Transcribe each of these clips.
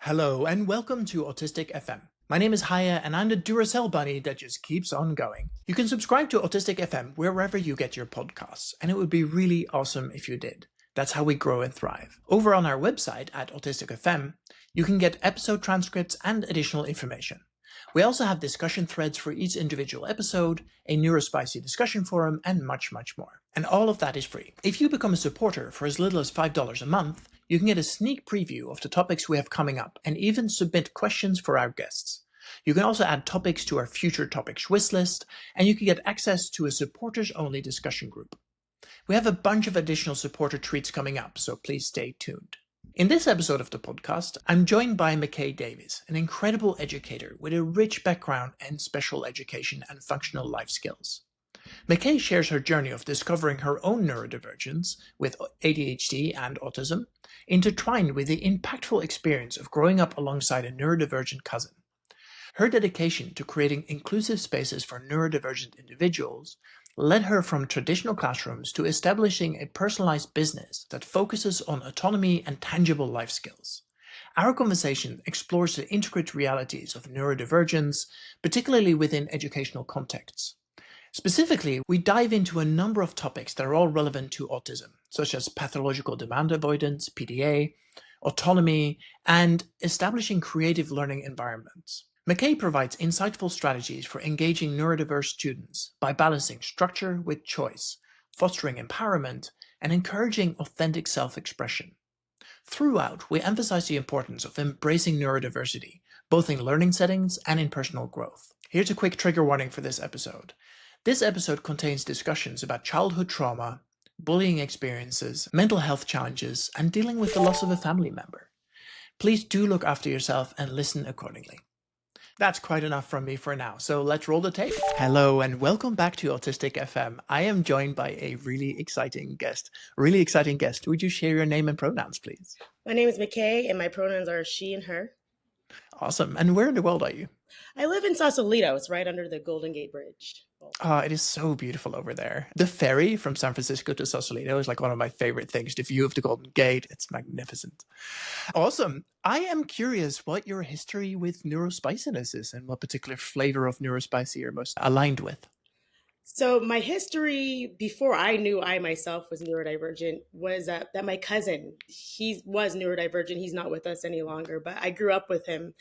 Hello and welcome to Autistic FM. My name is Haje and I'm the Duracell bunny that just keeps on going. You can subscribe to Autistic FM wherever you get your podcasts, and it would be really awesome if you did. That's how we grow and thrive. Over on our website at Autistic FM, you can get episode transcripts and additional information. We also have discussion threads for each individual episode, a neurospicy discussion forum, and much, much more. And all of that is free. If you become a supporter for as little as $5 a month, you can get a sneak preview of the topics we have coming up and even submit questions for our guests. You can also add topics to our future topics wish list, and you can get access to a supporters-only discussion group. We have a bunch of additional supporter treats coming up, so please stay tuned. In this episode of the podcast, I'm joined by Makay Davis, an incredible educator with a rich background in special education and functional life skills. Makay shares her journey of discovering her own neurodivergence with ADHD and autism, intertwined with the impactful experience of growing up alongside a neurodivergent cousin. Her dedication to creating inclusive spaces for neurodivergent individuals led her from traditional classrooms to establishing a personalized business that focuses on autonomy and tangible life skills. Our conversation explores the intricate realities of neurodivergence, particularly within educational contexts. Specifically, we dive into a number of topics that are all relevant to autism, such as pathological demand avoidance, PDA, autonomy, and establishing creative learning environments. Makay provides insightful strategies for engaging neurodiverse students by balancing structure with choice, fostering empowerment, and encouraging authentic self-expression. Throughout, we emphasize the importance of embracing neurodiversity, both in learning settings and in personal growth. Here's a quick trigger warning for this episode. This episode contains discussions about childhood trauma, bullying experiences, mental health challenges, and dealing with the loss of a family member. Please do look after yourself and listen accordingly. That's quite enough from me for now, so let's roll the tape. Hello and welcome back to Autistic FM. I am joined by a really exciting guest. Would you share your name and pronouns, please? My name is Makay and my pronouns are she and her. Awesome. And where in the world are you? I live in Sausalito. It's right under the Golden Gate Bridge. Oh, it is so beautiful over there. The ferry from San Francisco to Sausalito is like one of my favorite things. The view of the Golden Gate, it's magnificent. Awesome. I am curious what your history with neurospiciness is and what particular flavor of neurospicy you're most aligned with. So my history before I knew I myself was neurodivergent was that my cousin, he was neurodivergent. He's not with us any longer, but I grew up with him.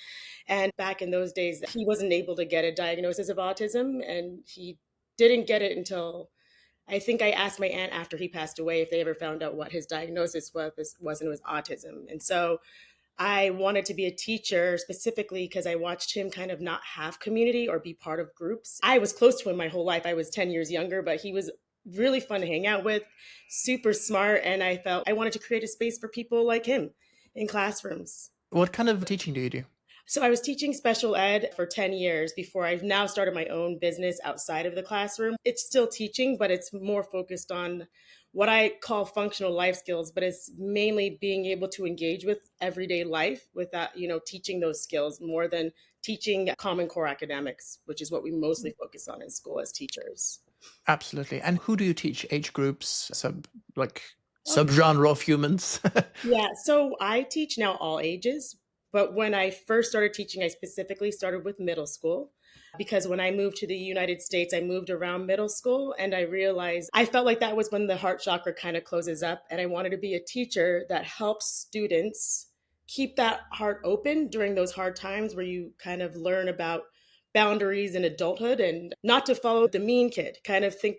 And back in those days, he wasn't able to get a diagnosis of autism, and he didn't get it until I think I asked my aunt after he passed away if they ever found out what his diagnosis was, and it was autism. And so I wanted to be a teacher specifically because I watched him kind of not have community or be part of groups. I was close to him my whole life. I was 10 years younger, but he was really fun to hang out with, super smart. And I felt I wanted to create a space for people like him in classrooms. What kind of teaching do you do? So I was teaching special ed for 10 years before I've now started my own business outside of the classroom. It's still teaching, but it's more focused on what I call functional life skills, but it's mainly being able to engage with everyday life without, teaching those skills more than teaching Common Core academics, which is what we mostly focus on in school as teachers. Absolutely. And who do you teach? Age groups, subgenre of humans? Yeah, so I teach now all ages. But when I first started teaching, I specifically started with middle school because when I moved to the United States, I moved around middle school and I realized I felt like that was when the heart chakra kind of closes up. And I wanted to be a teacher that helps students keep that heart open during those hard times where you kind of learn about boundaries in adulthood and not to follow the mean kid, kind of think,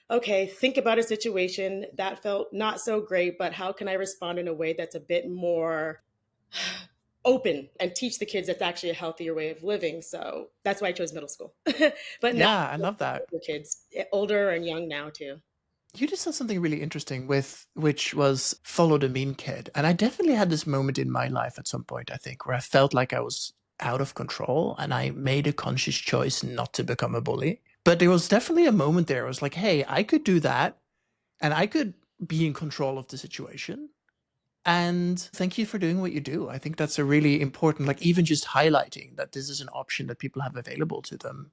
okay, think about a situation that felt not so great, but how can I respond in a way that's a bit more open and teach the kids that's actually a healthier way of living. So that's why I chose middle school. But yeah, I love that. For kids, older and young now too. You just said something really interesting which was follow the mean kid. And I definitely had this moment in my life at some point, I think, where I felt like I was out of control and I made a conscious choice not to become a bully. But there was definitely a moment there. I was like, hey, I could do that and I could be in control of the situation. And thank you for doing what you do. I think that's a really important, even just highlighting that this is an option that people have available to them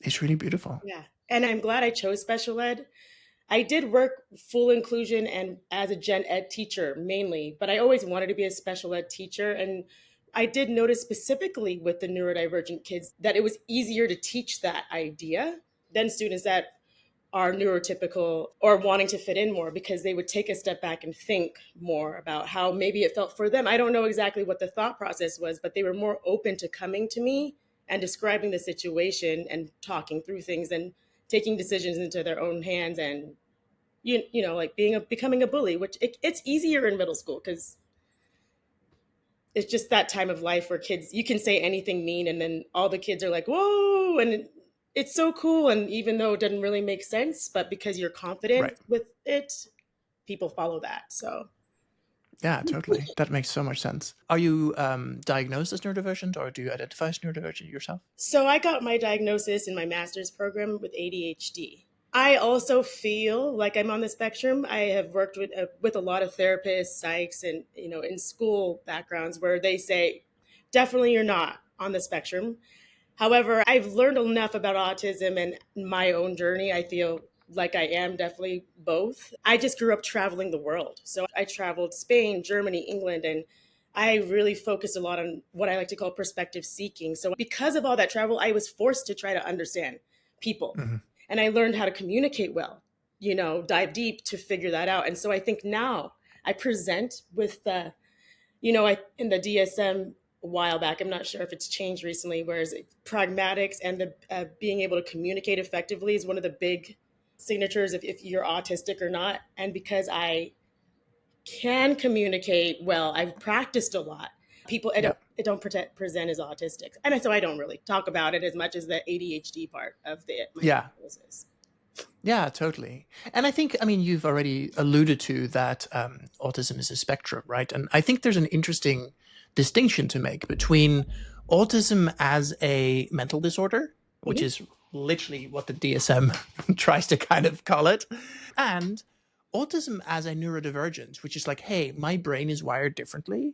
is really beautiful. Yeah. And I'm glad I chose special ed. I did work full inclusion and as a gen ed teacher mainly, but I always wanted to be a special ed teacher. And I did notice specifically with the neurodivergent kids that it was easier to teach that idea than students that are neurotypical or wanting to fit in more, because they would take a step back and think more about how maybe it felt for them. I don't know exactly what the thought process was, but they were more open to coming to me and describing the situation and talking through things and taking decisions into their own hands, and like becoming a bully, which it's easier in middle school because it's just that time of life where kids, you can say anything mean and then all the kids are like, whoa, and it's so cool. And even though it doesn't really make sense, but because you're confident Right. with it, people follow that. So Yeah, totally. That makes so much sense. Are you diagnosed as neurodivergent, or do you identify as neurodivergent yourself? So I got my diagnosis in my master's program with ADHD. I also feel like I'm on the spectrum. I have worked with a lot of therapists, psychs, and in school backgrounds where they say, definitely you're not on the spectrum. However, I've learned enough about autism and my own journey. I feel like I am definitely both. I just grew up traveling the world. So I traveled Spain, Germany, England, and I really focused a lot on what I like to call perspective seeking. So because of all that travel, I was forced to try to understand people. Mm-hmm. And I learned how to communicate well, dive deep to figure that out. And so I think now I present with in the DSM a while back, I'm not sure if it's changed recently, whereas pragmatics and the being able to communicate effectively is one of the big signatures if you're autistic or not. And because I can communicate well, I've practiced a lot. People Yeah. present as autistic, and so I don't really talk about it as much as the ADHD part of my Yeah. diagnosis. Yeah, totally. And I think, you've already alluded to that autism is a spectrum, right? And I think there's an interesting distinction to make between autism as a mental disorder, which Mhm. is literally what the DSM tries to kind of call it, and autism as a neurodivergence, which is like, hey, my brain is wired differently.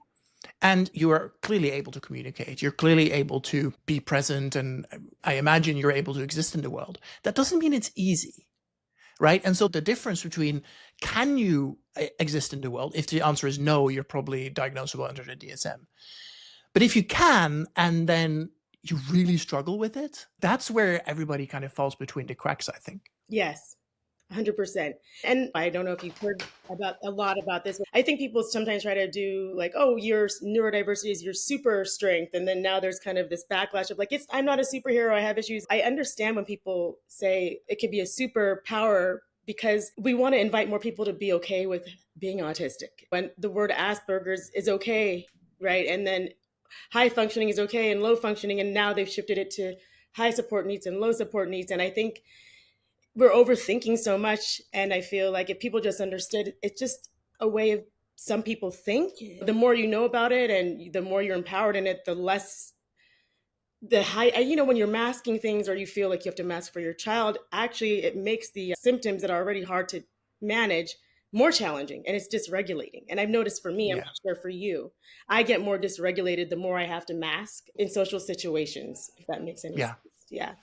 And you are clearly able to communicate. You're clearly able to be present. And I imagine you're able to exist in the world. That doesn't mean it's easy, right? And so the difference between can you exist in the world? If the answer is no, you're probably diagnosable under the DSM. But if you can, and then you really struggle with it, that's where everybody kind of falls between the cracks, I think. Yes. 100%. And I don't know if you've heard about a lot about this. I think people sometimes try to do like, oh, your neurodiversity is your super strength. And then now there's kind of this backlash of like, I'm not a superhero. I have issues. I understand when people say it could be a superpower because we want to invite more people to be okay with being autistic. When the word Asperger's is okay, right? And then high functioning is okay and low functioning. And now they've shifted it to high support needs and low support needs. And I think we're overthinking so much. And I feel like if people just understood, it's just a way of some people think. The more you know about it and the more you're empowered in it, the less the high, when you're masking things or you feel like you have to mask for your child, actually it makes the symptoms that are already hard to manage more challenging, and it's dysregulating. And I've noticed for me, I'm Yeah. not sure for you, I get more dysregulated the more I have to mask in social situations, if that makes any Yeah. sense. Yeah.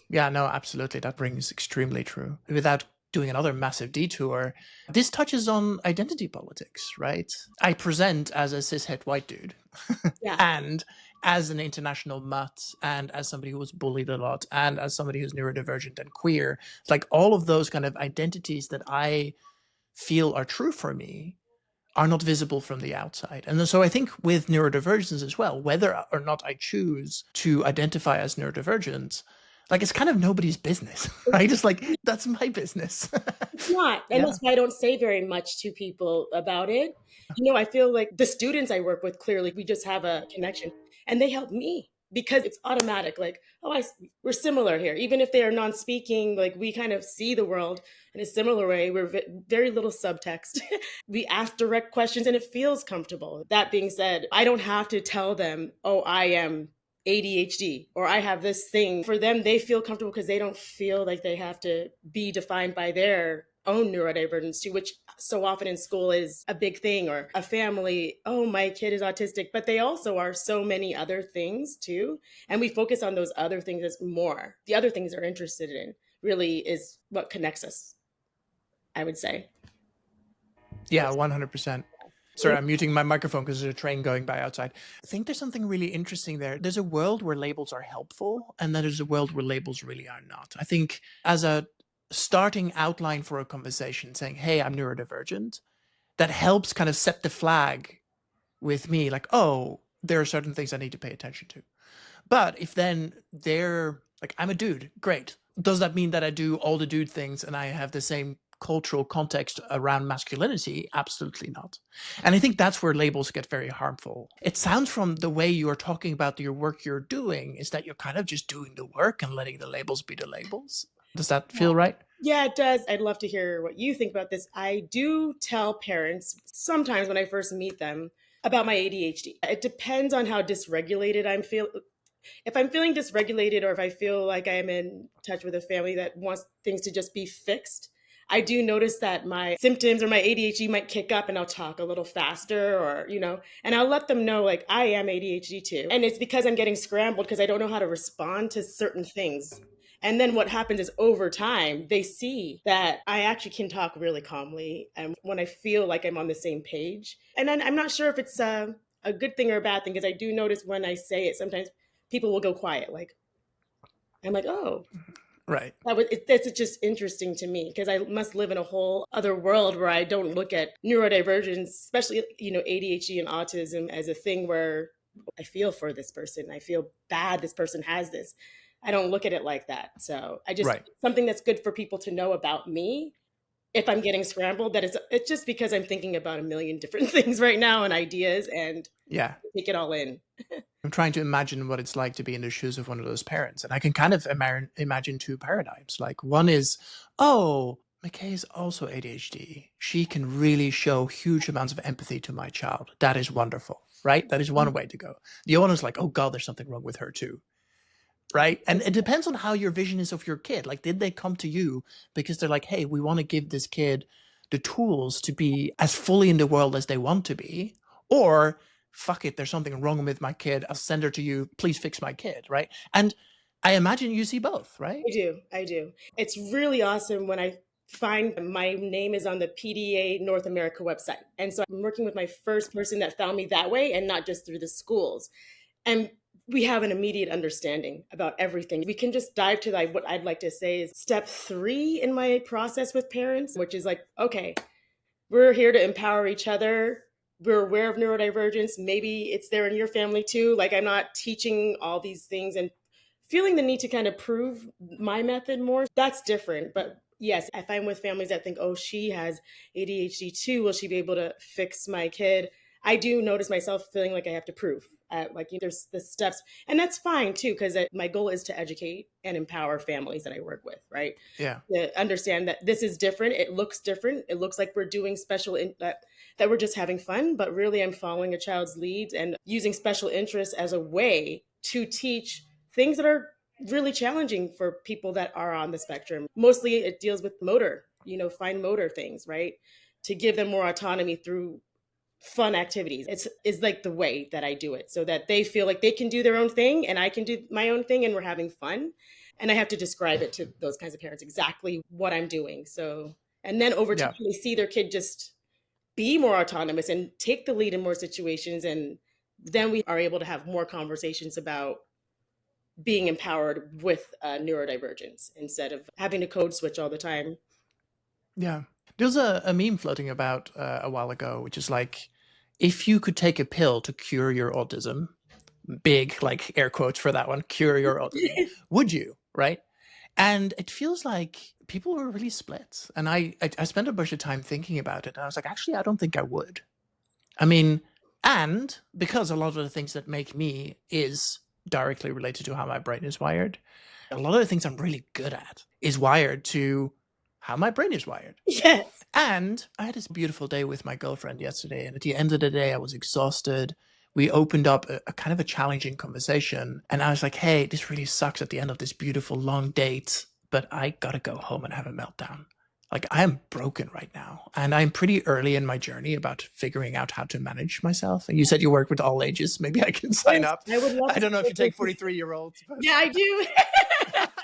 Yeah, no, absolutely. That rings extremely true. Without doing another massive detour, this touches on identity politics, right? I present as a cishet white dude Yeah. and as an international mutt and as somebody who was bullied a lot and as somebody who's neurodivergent and queer. Like all of those kind of identities that I feel are true for me are not visible from the outside. And so I think with neurodivergence as well, whether or not I choose to identify as neurodivergent, like it's kind of nobody's business, right? It's like, that's my business. It's not. And Yeah. that's why I don't say very much to people about it. I feel like the students I work with, clearly, we just have a connection and they help me because it's automatic. Like, oh, we're similar here. Even if they are non speaking, like we kind of see the world in a similar way. We're very little subtext. We ask direct questions and it feels comfortable. That being said, I don't have to tell them, oh, I am ADHD or I have this thing. For them, they feel comfortable because they don't feel like they have to be defined by their own neurodivergence too, which so often in school is a big thing, or a family, oh, my kid is autistic, but they also are so many other things too. And we focus on those other things as more. The other things they're interested in really is what connects us. I would say. Yeah, 100%. Sorry, I'm muting my microphone because there's a train going by outside. I think there's something really interesting there. There's a world where labels are helpful, and then there's a world where labels really are not. I think as a starting outline for a conversation, saying, hey, I'm neurodivergent, that helps kind of set the flag with me, like, oh, there are certain things I need to pay attention to. But if then they're like, I'm a dude, great. Does that mean that I do all the dude things and I have the same cultural context around masculinity? Absolutely not. And I think that's where labels get very harmful. It sounds from the way you're talking about your work you're doing is that you're kind of just doing the work and letting the labels be the labels. Does that feel right? Yeah, it does. I'd love to hear what you think about this. I do tell parents sometimes when I first meet them about my ADHD. It depends on how dysregulated I'm feeling. If I'm feeling dysregulated or if I feel like I'm in touch with a family that wants things to just be fixed, I do notice that my symptoms or my ADHD might kick up and I'll talk a little faster or, and I'll let them know like I am ADHD too. And it's because I'm getting scrambled because I don't know how to respond to certain things. And then what happens is over time, they see that I actually can talk really calmly and when I feel like I'm on the same page. And then I'm not sure if it's a good thing or a bad thing because I do notice when I say it, sometimes people will go quiet. Like, I'm like, oh, right. That's just interesting to me because I must live in a whole other world where I don't look at neurodivergence, especially, ADHD and autism as a thing where I feel for this person. I feel bad this person has this. I don't look at it like that. So I just, something that's good for people to know about me. If I'm getting scrambled, that it's just because I'm thinking about a million different things right now and ideas and take it all in. I'm trying to imagine what it's like to be in the shoes of one of those parents. And I can kind of imagine two paradigms. Like one is, oh, Makay is also ADHD. She can really show huge amounts of empathy to my child. That is wonderful, right? That is one way to go. The other one is like, oh God, there's something wrong with her too. Right. And it depends on how your vision is of your kid. Like, did they come to you because they're like, hey, we want to give this kid the tools to be as fully in the world as they want to be? Or fuck it, there's something wrong with my kid. I'll send her to you. Please fix my kid. Right. And I imagine you see both, right? I do. It's really awesome when I find my name is on the PDA North America website. And so I'm working with my first person that found me that way and not just through the schools. And we have an immediate understanding about everything. We can just dive to what I'd like to say is step 3 in my process with parents, which is like, okay, we're here to empower each other. We're aware of neurodivergence. Maybe it's there in your family too. Like I'm not teaching all these things and feeling the need to kind of prove my method more. That's different. But yes, if I'm with families that think, oh, she has ADHD too, will she be able to fix my kid? I do notice myself feeling like I have to prove. There's the steps, and that's fine too, because my goal is to educate and empower families that I work with, right? Yeah. To understand that this is different. It looks different. It looks like we're doing that we're just having fun, but really I'm following a child's lead and using special interests as a way to teach things that are really challenging for people that are on the spectrum. Mostly it deals with motor, fine motor things, right? To give them more autonomy through fun activities. It's like the way that I do it so that they feel like they can do their own thing and I can do my own thing and we're having fun. And I have to describe it to those kinds of parents exactly what I'm doing. So, and then over time, they see their kid just be more autonomous and take the lead in more situations. And then we are able to have more conversations about being empowered with neurodivergence instead of having to code switch all the time. Yeah. There's a meme floating about a while ago, which is like, if you could take a pill to cure your autism, big like air quotes for that one, cure your autism, would you? Right. And it feels like people were really split. And I spent a bunch of time thinking about it. And I was like, actually, I don't think I would. I mean, and because a lot of the things that make me is directly related to how my brain is wired, a lot of the things I'm really good at is wired to how my brain is wired. Yes. And I had this beautiful day with my girlfriend yesterday. And at the end of the day, I was exhausted. We opened up a kind of a challenging conversation. And I was like, hey, this really sucks at the end of this beautiful long date, but I got to go home and have a meltdown. Like I am broken right now. And I'm pretty early in my journey about figuring out how to manage myself. And you said you work with all ages. Maybe I can sign up. I would love I don't know if you take 43-year-olds. Yeah, I do.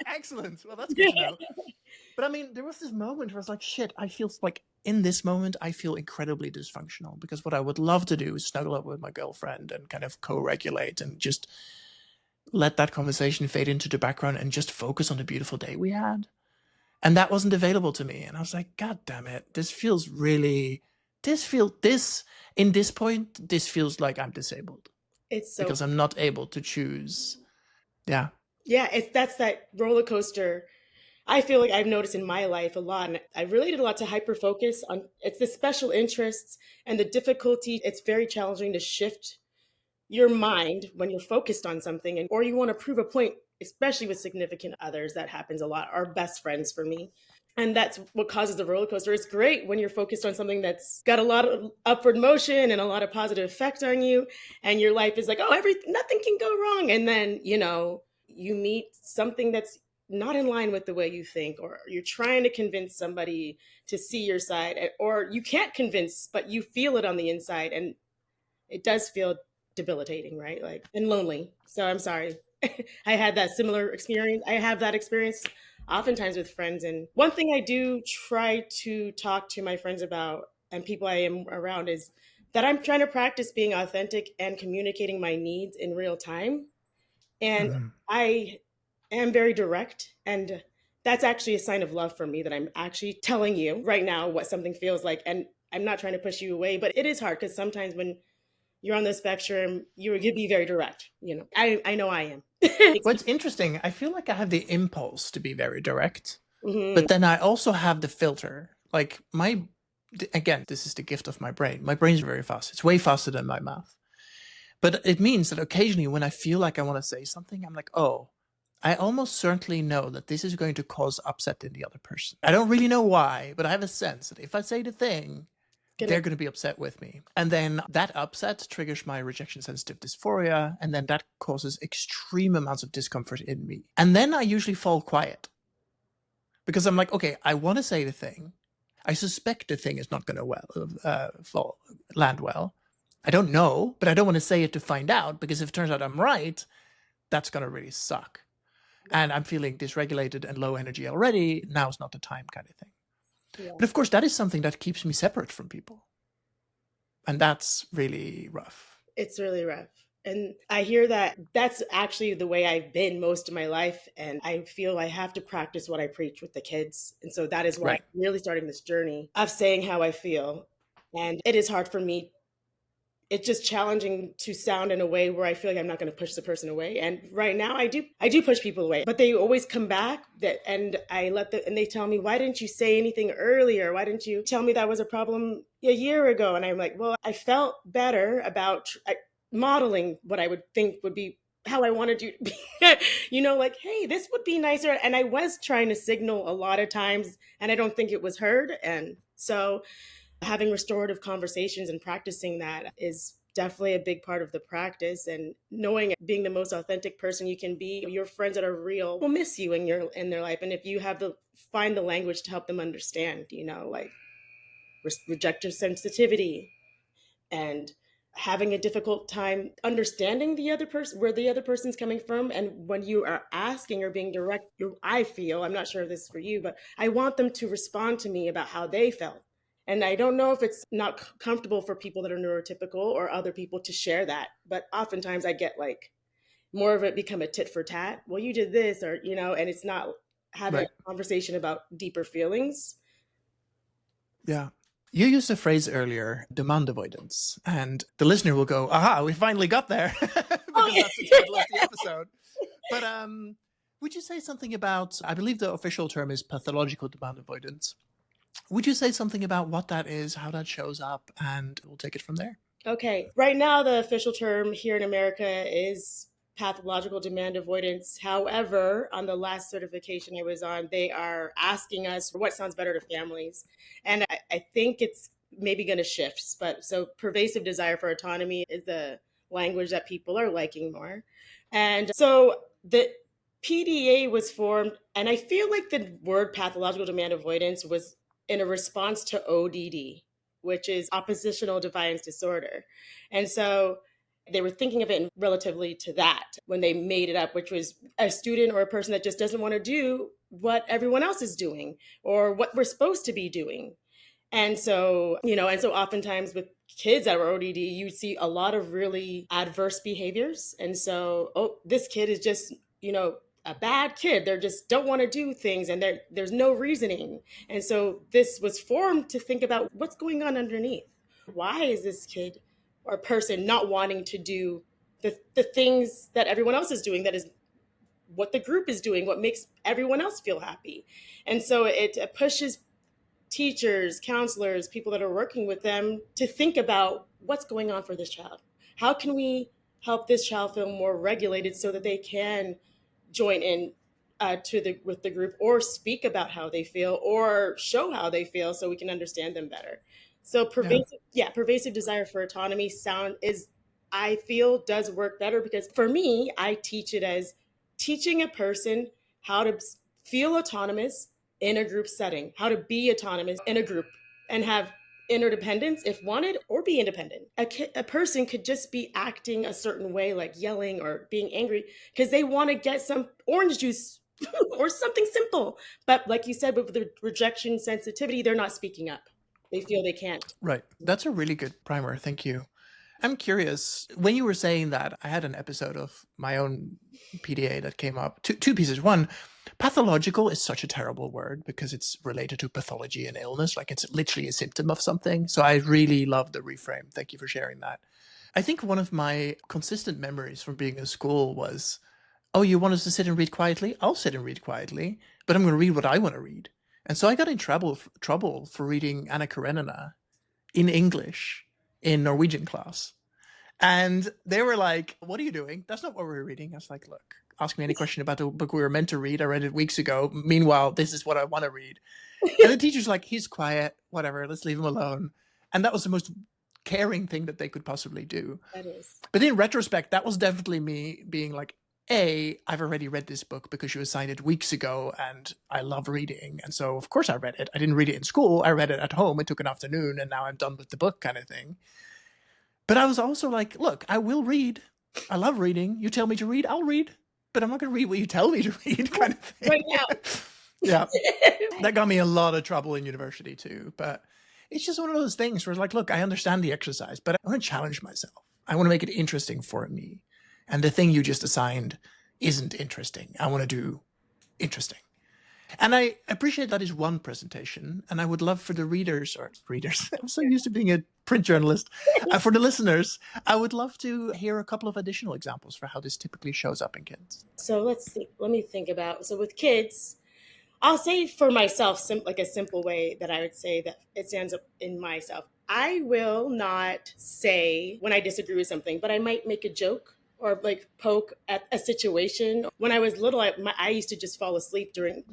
Excellent. Well, that's good to know. But I mean, there was this moment where I was like, shit, I feel like in this moment, I feel incredibly dysfunctional because what I would love to do is snuggle up with my girlfriend and kind of co-regulate and just let that conversation fade into the background and just focus on the beautiful day we had. And that wasn't available to me. And I was like, God damn it. This feels in this point, this feels like I'm disabled. It's so, because I'm not able to choose. Yeah. Yeah, that's that roller coaster. I feel like I've noticed in my life a lot, and I related a lot to hyper focus on it's the special interests and the difficulty. It's very challenging to shift your mind when you're focused on something, or you want to prove a point, especially with significant others. That happens a lot. Our best friends for me. And that's what causes the roller coaster. It's great when you're focused on something that's got a lot of upward motion and a lot of positive effect on you. And your life is like, oh, nothing can go wrong. And then, you meet something that's not in line with the way you think, or you're trying to convince somebody to see your side, or you can't convince, but you feel it on the inside. And it does feel debilitating, right? And lonely. So I'm sorry. I had that similar experience. I have that experience oftentimes with friends. And one thing I do try to talk to my friends about and people I am around is that I'm trying to practice being authentic and communicating my needs in real time. And I am very direct. And that's actually a sign of love for me, that I'm actually telling you right now what something feels like. And I'm not trying to push you away, but it is hard because sometimes when you're on the spectrum, you could be very direct. I know I am. What's interesting, I feel like I have the impulse to be very direct, but then I also have the filter. Like again, this is the gift of my brain. My brain's very fast. It's way faster than my mouth. But it means that occasionally when I feel like I want to say something, I'm like, oh, I almost certainly know that this is going to cause upset in the other person. I don't really know why, but I have a sense that if I say the thing, they're going to be upset with me. And then that upset triggers my rejection sensitive dysphoria. And then that causes extreme amounts of discomfort in me. And then I usually fall quiet because I'm like, okay, I want to say the thing. I suspect the thing is not going to land well. I don't know, but I don't want to say it to find out, because if it turns out I'm right, that's going to really suck. And I'm feeling dysregulated and low energy already. Now's not the time, kind of thing. Yeah. But of course, that is something that keeps me separate from people. And that's really rough. It's really rough. And I hear that that's actually the way I've been most of my life. And I feel I have to practice what I preach with the kids. And so that is why I'm really starting this journey of saying how I feel. And it is hard for me. It's just challenging to sound in a way where I feel like I'm not going to push the person away. And right now I do push people away, but they always come back and they tell me, why didn't you say anything earlier? Why didn't you tell me that was a problem a year ago? And I'm like, well, I felt better about modeling what I would think would be how I wanted you to be, hey, this would be nicer. And I was trying to signal a lot of times, and I don't think it was heard. And so having restorative conversations and practicing that is definitely a big part of the practice. And knowing being the most authentic person you can be, your friends that are real will miss you in their life. And if you find the language to help them understand, rejective sensitivity and having a difficult time understanding the other person, where the other person's coming from. And when you are asking or being direct, I feel, I'm not sure if this is for you, but I want them to respond to me about how they felt. And I don't know if it's not comfortable for people that are neurotypical or other people to share that. But oftentimes I get more of it become a tit for tat. Well, you did this, or, and it's not having a conversation about deeper feelings. Yeah. You used a phrase earlier, demand avoidance. And the listener will go, aha, we finally got there. Because that's the title of the episode. But would you say something about, I believe the official term is pathological demand avoidance. Would you say something about what that is, how that shows up, and we'll take it from there? Okay. Right now, the official term here in America is pathological demand avoidance. However, on the last certification I was on, they are asking us what sounds better to families. And I think it's maybe going to shift. But so pervasive desire for autonomy is the language that people are liking more. And so the PDA was formed, and I feel like the word pathological demand avoidance was in a response to ODD, which is oppositional defiance disorder. And so They were thinking of it relatively to that when they made it up, which was a student or a person that just doesn't want to do what everyone else is doing or what we're supposed to be doing. And so, oftentimes with kids that are ODD, you see a lot of really adverse behaviors. And so, this kid is just, a bad kid. They just don't want to do things and there's no reasoning. And so this was formed to think about what's going on underneath. Why is this kid or person not wanting to do the things that everyone else is doing, that is what the group is doing, what makes everyone else feel happy? And so it pushes teachers, counselors, people that are working with them to think about what's going on for this child. How can we help this child feel more regulated so that they can join in with the group, or speak about how they feel, or show how they feel so we can understand them better. So pervasive desire for autonomy I feel does work better, because for me, I teach it as teaching a person how to feel autonomous in a group setting, how to be autonomous in a group and have interdependence if wanted, or be independent. A person could just be acting a certain way, like yelling or being angry, because they want to get some orange juice or something simple. But like you said, with the rejection sensitivity, they're not speaking up. They feel they can't. Right. That's a really good primer. Thank you. I'm curious, when you were saying that, I had an episode of my own PDA that came up. Two pieces. One, pathological is such a terrible word because it's related to pathology and illness. Like, it's literally a symptom of something. So I really love the reframe. Thank you for sharing that. I think one of my consistent memories from being in school was, oh, you want us to sit and read quietly? I'll sit and read quietly, but I'm going to read what I want to read. And so I got in trouble for reading Anna Karenina in English in Norwegian class. And they were like, what are you doing? That's not what we're reading. I was like, look, ask me any question about the book we were meant to read. I read it weeks ago. Meanwhile, this is what I want to read. And the teacher's like, he's quiet, whatever, let's leave him alone. And that was the most caring thing that they could possibly do. That is. But in retrospect, that was definitely me being like, I've already read this book because you assigned it weeks ago and I love reading. And so, of course, I read it. I didn't read it in school. I read it at home. It took an afternoon and now I'm done with the book, kind of thing. But I was also like, look, I will read. I love reading. You tell me to read, I'll read. But I'm not going to read what you tell me to read, kind of thing. Right now. Yeah. That got me a lot of trouble in university too. But it's just one of those things where it's like, look, I understand the exercise, but I want to challenge myself. I want to make it interesting for me. And the thing you just assigned isn't interesting. I want to do interesting. And I appreciate that is one presentation. And I would love for the readers, I'm so used to being a print journalist. For the listeners, I would love to hear a couple of additional examples for how this typically shows up in kids. So let me think about, so with kids, I'll say for myself, like a simple way that I would say that it stands up in myself. I will not say when I disagree with something, but I might make a joke or like poke at a situation. When I was little, I used to just fall asleep during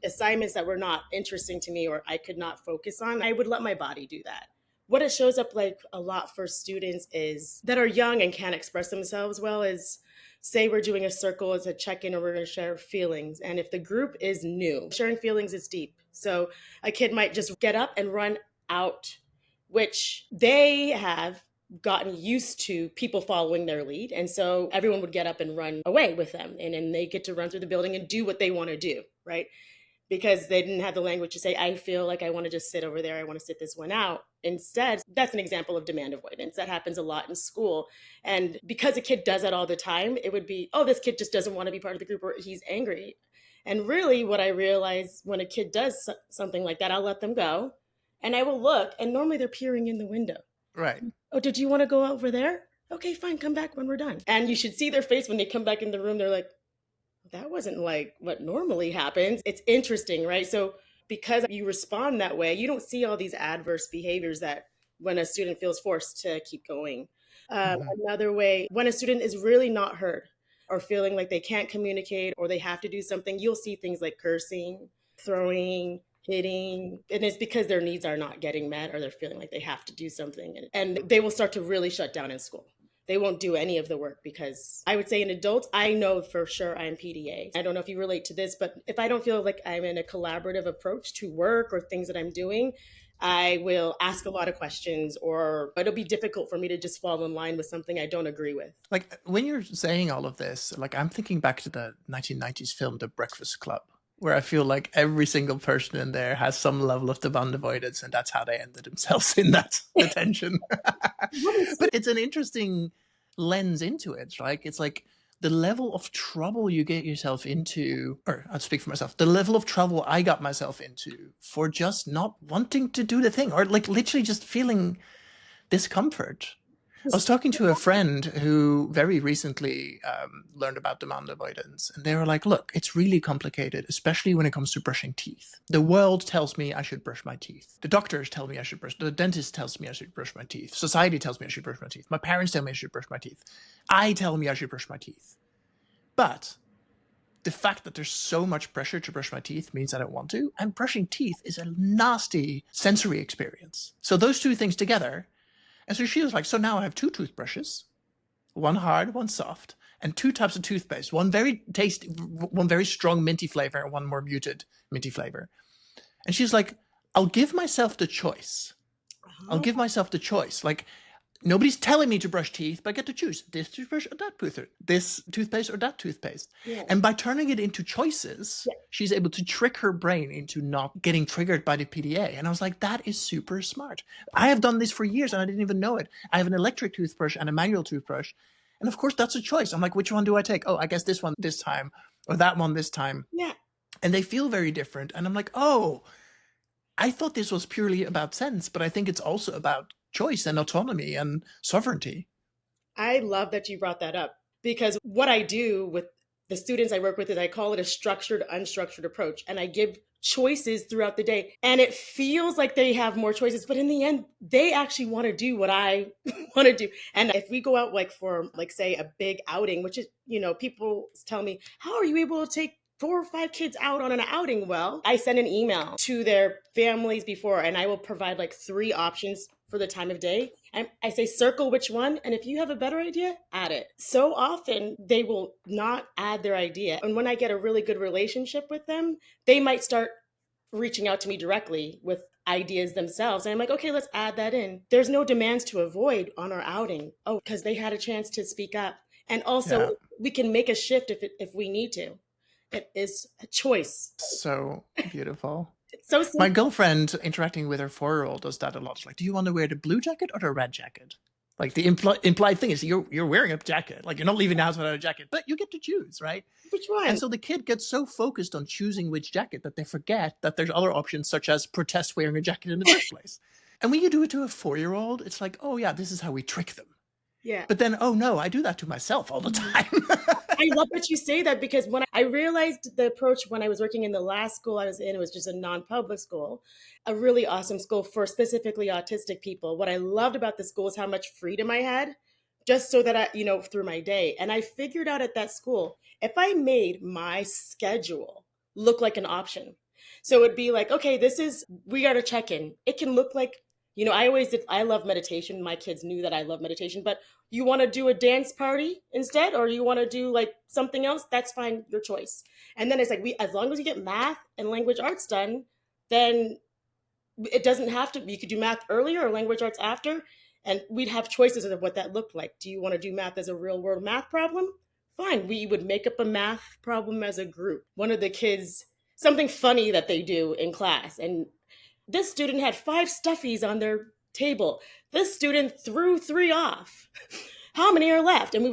assignments that were not interesting to me or I could not focus on. I would let my body do that. What it shows up like a lot for students is that are young and can't express themselves well is, say we're doing a circle as a check-in or we're going to share feelings. And if the group is new, sharing feelings is deep. So a kid might just get up and run out, which they have gotten used to people following their lead. And so everyone would get up and run away with them. And then they get to run through the building and do what they want to do, right? Because they didn't have the language to say, I feel like I want to just sit over there. I want to sit this one out. Instead, that's an example of demand avoidance. That happens a lot in school. And because a kid does that all the time, it would be, oh, this kid just doesn't want to be part of the group or he's angry. And really what I realize when a kid does something like that, I'll let them go and I will look, and normally they're peering in the window. Right. Oh, did you want to go over there? Okay, fine. Come back when we're done. And you should see their face when they come back in the room. They're like, that wasn't like what normally happens. It's interesting, right? So because you respond that way, you don't see all these adverse behaviors that when a student feels forced to keep going. Another way, when a student is really not heard or feeling like they can't communicate or they have to do something, you'll see things like cursing, throwing, hitting, and it's because their needs are not getting met or they're feeling like they have to do something. And they will start to really shut down in school. They won't do any of the work because I would say in adults, I know for sure I'm PDA. I don't know if you relate to this, but if I don't feel like I'm in a collaborative approach to work or things that I'm doing, I will ask a lot of questions, or it'll be difficult for me to just fall in line with something I don't agree with. Like when you're saying all of this, like I'm thinking back to the 1990s film, The Breakfast Club, where I feel like every single person in there has some level of demand avoidance, and that's how they ended themselves in that detention. But it's an interesting lens into it, right? It's like the level of trouble you get yourself into, or I'll speak for myself, the level of trouble I got myself into for just not wanting to do the thing, or like literally just feeling discomfort. I was talking to a friend who very recently learned about demand avoidance, and they were like, look, it's really complicated, especially when it comes to brushing teeth. The world tells me I should brush my teeth. The doctors tell me I should brush. The dentist tells me I should brush my teeth. Society tells me I should brush my teeth. My parents tell me I should brush my teeth. I tell me I should brush my teeth. But the fact that there's so much pressure to brush my teeth means I don't want to, and brushing teeth is a nasty sensory experience. So those two things together. And so she was like, so now I have two toothbrushes, one hard, one soft, and two types of toothpaste, one very tasty, one very strong minty flavor, and one more muted minty flavor. And she's like, I'll give myself the choice. I'll give myself the choice. Like, nobody's telling me to brush teeth, but I get to choose this toothbrush or that toothbrush, this toothpaste or that toothpaste. Yeah. And by turning it into choices, she's able to trick her brain into not getting triggered by the PDA. And I was like, that is super smart. I have done this for years and I didn't even know it. I have an electric toothbrush and a manual toothbrush. And of course, that's a choice. I'm like, which one do I take? Oh, I guess this one this time or that one this time. Yeah. And they feel very different. And I'm like, oh, I thought this was purely about sense, but I think it's also about choice and autonomy and sovereignty. I love that you brought that up, because what I do with the students I work with is I call it a structured, unstructured approach. And I give choices throughout the day. And it feels like they have more choices, but in the end, they actually want to do what I want to do. And if we go out like for like, say, a big outing, which is, people tell me, how are you able to take 4 or 5 kids out on an outing? Well, I send an email to their families before, and I will provide like 3 options for the time of day. And I say, circle which one. And if you have a better idea, add it. So often they will not add their idea. And when I get a really good relationship with them, they might start reaching out to me directly with ideas themselves. And I'm like, okay, let's add that in. There's no demands to avoid on our outing. Oh, because they had a chance to speak up. And also we can make a shift if we need to. It is a choice. So beautiful. So simple. My girlfriend interacting with her 4-year-old does that a lot. She's like, do you want to wear the blue jacket or the red jacket? Like the implied thing is you're wearing a jacket. Like you're not leaving the house without a jacket, but you get to choose, right? Which one? And so the kid gets so focused on choosing which jacket that they forget that there's other options, such as protest wearing a jacket in the first place. And when you do it to a 4-year-old, it's like, oh yeah, this is how we trick them. Yeah. But then, oh no, I do that to myself all the time. I love that you say that, because when I realized the approach when I was working in the last school I was in, it was just a non-public school, a really awesome school for specifically autistic people. What I loved about the school is how much freedom I had, just so that I, through my day. And I figured out at that school, if I made my schedule look like an option, so it'd be like, okay, we got to check in. It can look like, I love meditation. My kids knew that I love meditation, but you want to do a dance party instead, or you want to do like something else, that's fine, your choice. And then it's like, as long as you get math and language arts done, then it doesn't have to, you could do math earlier or language arts after, and we'd have choices of what that looked like. Do you want to do math as a real world math problem? Fine, we would make up a math problem as a group. One of the kids, something funny that they do in class, and this student had 5 stuffies on their table. This student threw 3 off. How many are left? And they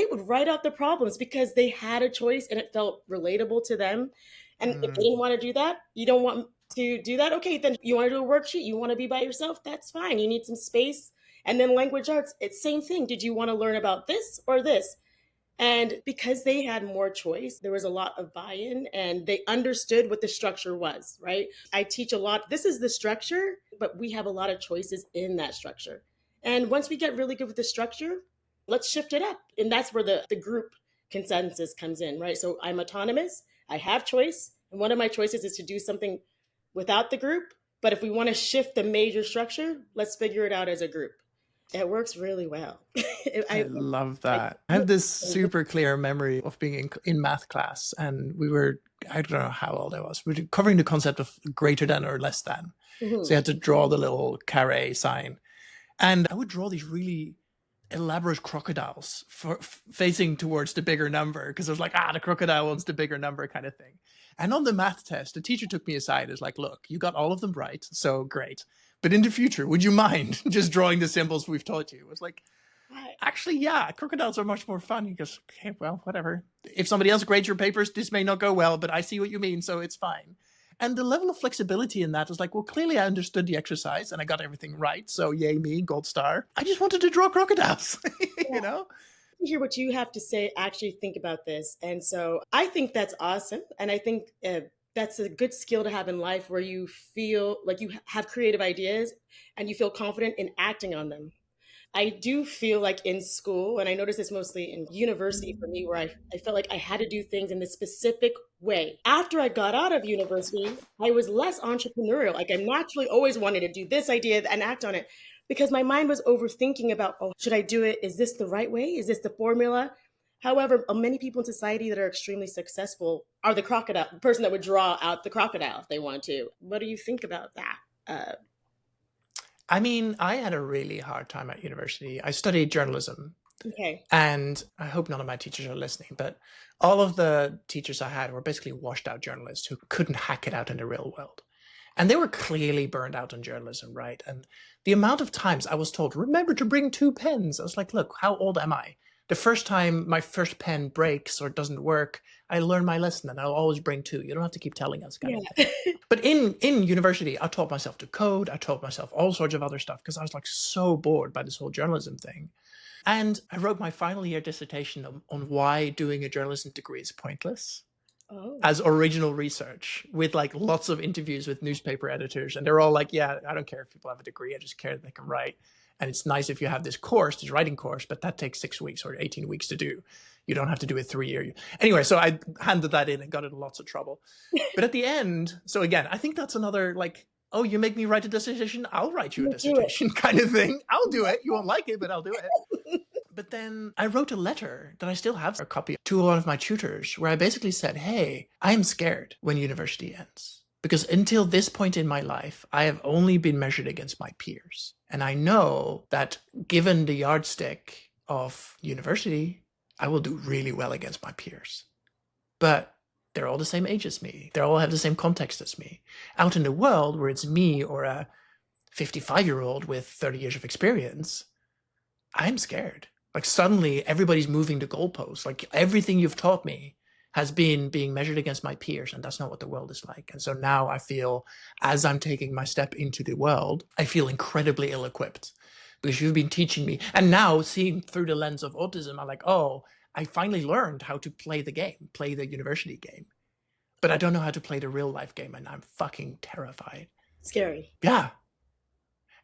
would write out the problems because they had a choice and it felt relatable to them. And if they didn't want to do that, you don't want to do that. Okay, then you want to do a worksheet, you want to be by yourself, that's fine. You need some space. And then language arts, it's same thing. Did you want to learn about this or this? And because they had more choice, there was a lot of buy-in and they understood what the structure was, right? I teach a lot. This is the structure, but we have a lot of choices in that structure. And once we get really good with the structure, let's shift it up. And that's where the group consensus comes in, right? So I'm autonomous, I have choice. And one of my choices is to do something without the group. But if we want to shift the major structure, let's figure it out as a group. It works really well. I love that. I have this super clear memory of being in math class, and I don't know how old I was. We were covering the concept of greater than or less than. So you Mhm. had to draw the little carré sign. And I would draw these really elaborate crocodiles facing towards the bigger number because I was like, the crocodile wants the bigger number kind of thing. And on the math test, the teacher took me aside. Is like, look, you got all of them right, so great. But in the future, would you mind just drawing the symbols we've taught you? It was like, I- actually, yeah, crocodiles are much more fun. He goes, okay, well, whatever. If somebody else grades your papers, this may not go well, but I see what you mean, so it's fine. And the level of flexibility in that was like, well, clearly I understood the exercise and I got everything right. So yay me, gold star. I just wanted to draw crocodiles, you know? To hear what you have to say, actually think about this. And so I think that's awesome. And I think that's a good skill to have in life where you feel like you have creative ideas and you feel confident in acting on them. I do feel like in school, and I noticed this mostly in university for me, where I felt like I had to do things in this specific way. After I got out of university, I was less entrepreneurial. Like I naturally always wanted to do this idea and act on it because my mind was overthinking about, oh, should I do it? Is this the right way? Is this the formula? However, many people in society that are extremely successful are the crocodile, the person that would draw out the crocodile if they want to. What do you think about that? I mean, I had a really hard time at university. I studied journalism, Okay. and I hope none of my teachers are listening, but all of the teachers I had were basically washed out journalists who couldn't hack it out in the real world. And they were clearly burned out on journalism, right? And the amount of times I was told, remember to bring 2 pens. I was like, look, how old am I? The first time my first pen breaks or doesn't work, I learn my lesson and I'll always bring 2. You don't have to keep telling us kind of thing. But in university, I taught myself to code. I taught myself all sorts of other stuff because I was like so bored by this whole journalism thing. And I wrote my final year dissertation on why doing a journalism degree is pointless Oh. as original research with like lots of interviews with newspaper editors. And they're all like, yeah, I don't care if people have a degree. I just care that they can write. And it's nice if you have this course, this writing course, but that takes 6 weeks or 18 weeks to do. You don't have to do it 3 years. Anyway, so I handed that in and got in lots of trouble. But at the end, so again, I think that's another like, oh, you make me write a dissertation, I'll write you a dissertation kind of thing. I'll do it. You won't like it, but I'll do it. But then I wrote a letter that I still have a copy to one of my tutors where I basically said, hey, I'm scared when university ends. Because until this point in my life, I have only been measured against my peers. And I know that given the yardstick of university, I will do really well against my peers. But they're all the same age as me. They all have the same context as me. Out in the world where it's me or a 55-year-old with 30 years of experience, I'm scared. Like suddenly everybody's moving the goalposts. Like everything you've taught me has been being measured against my peers, and that's not what the world is like. And so now I feel, as I'm taking my step into the world, I feel incredibly ill-equipped because you've been teaching me. And now seeing through the lens of autism, I'm like, oh, I finally learned how to play the game, play the university game. But I don't know how to play the real life game, and I'm fucking terrified. Scary. Yeah.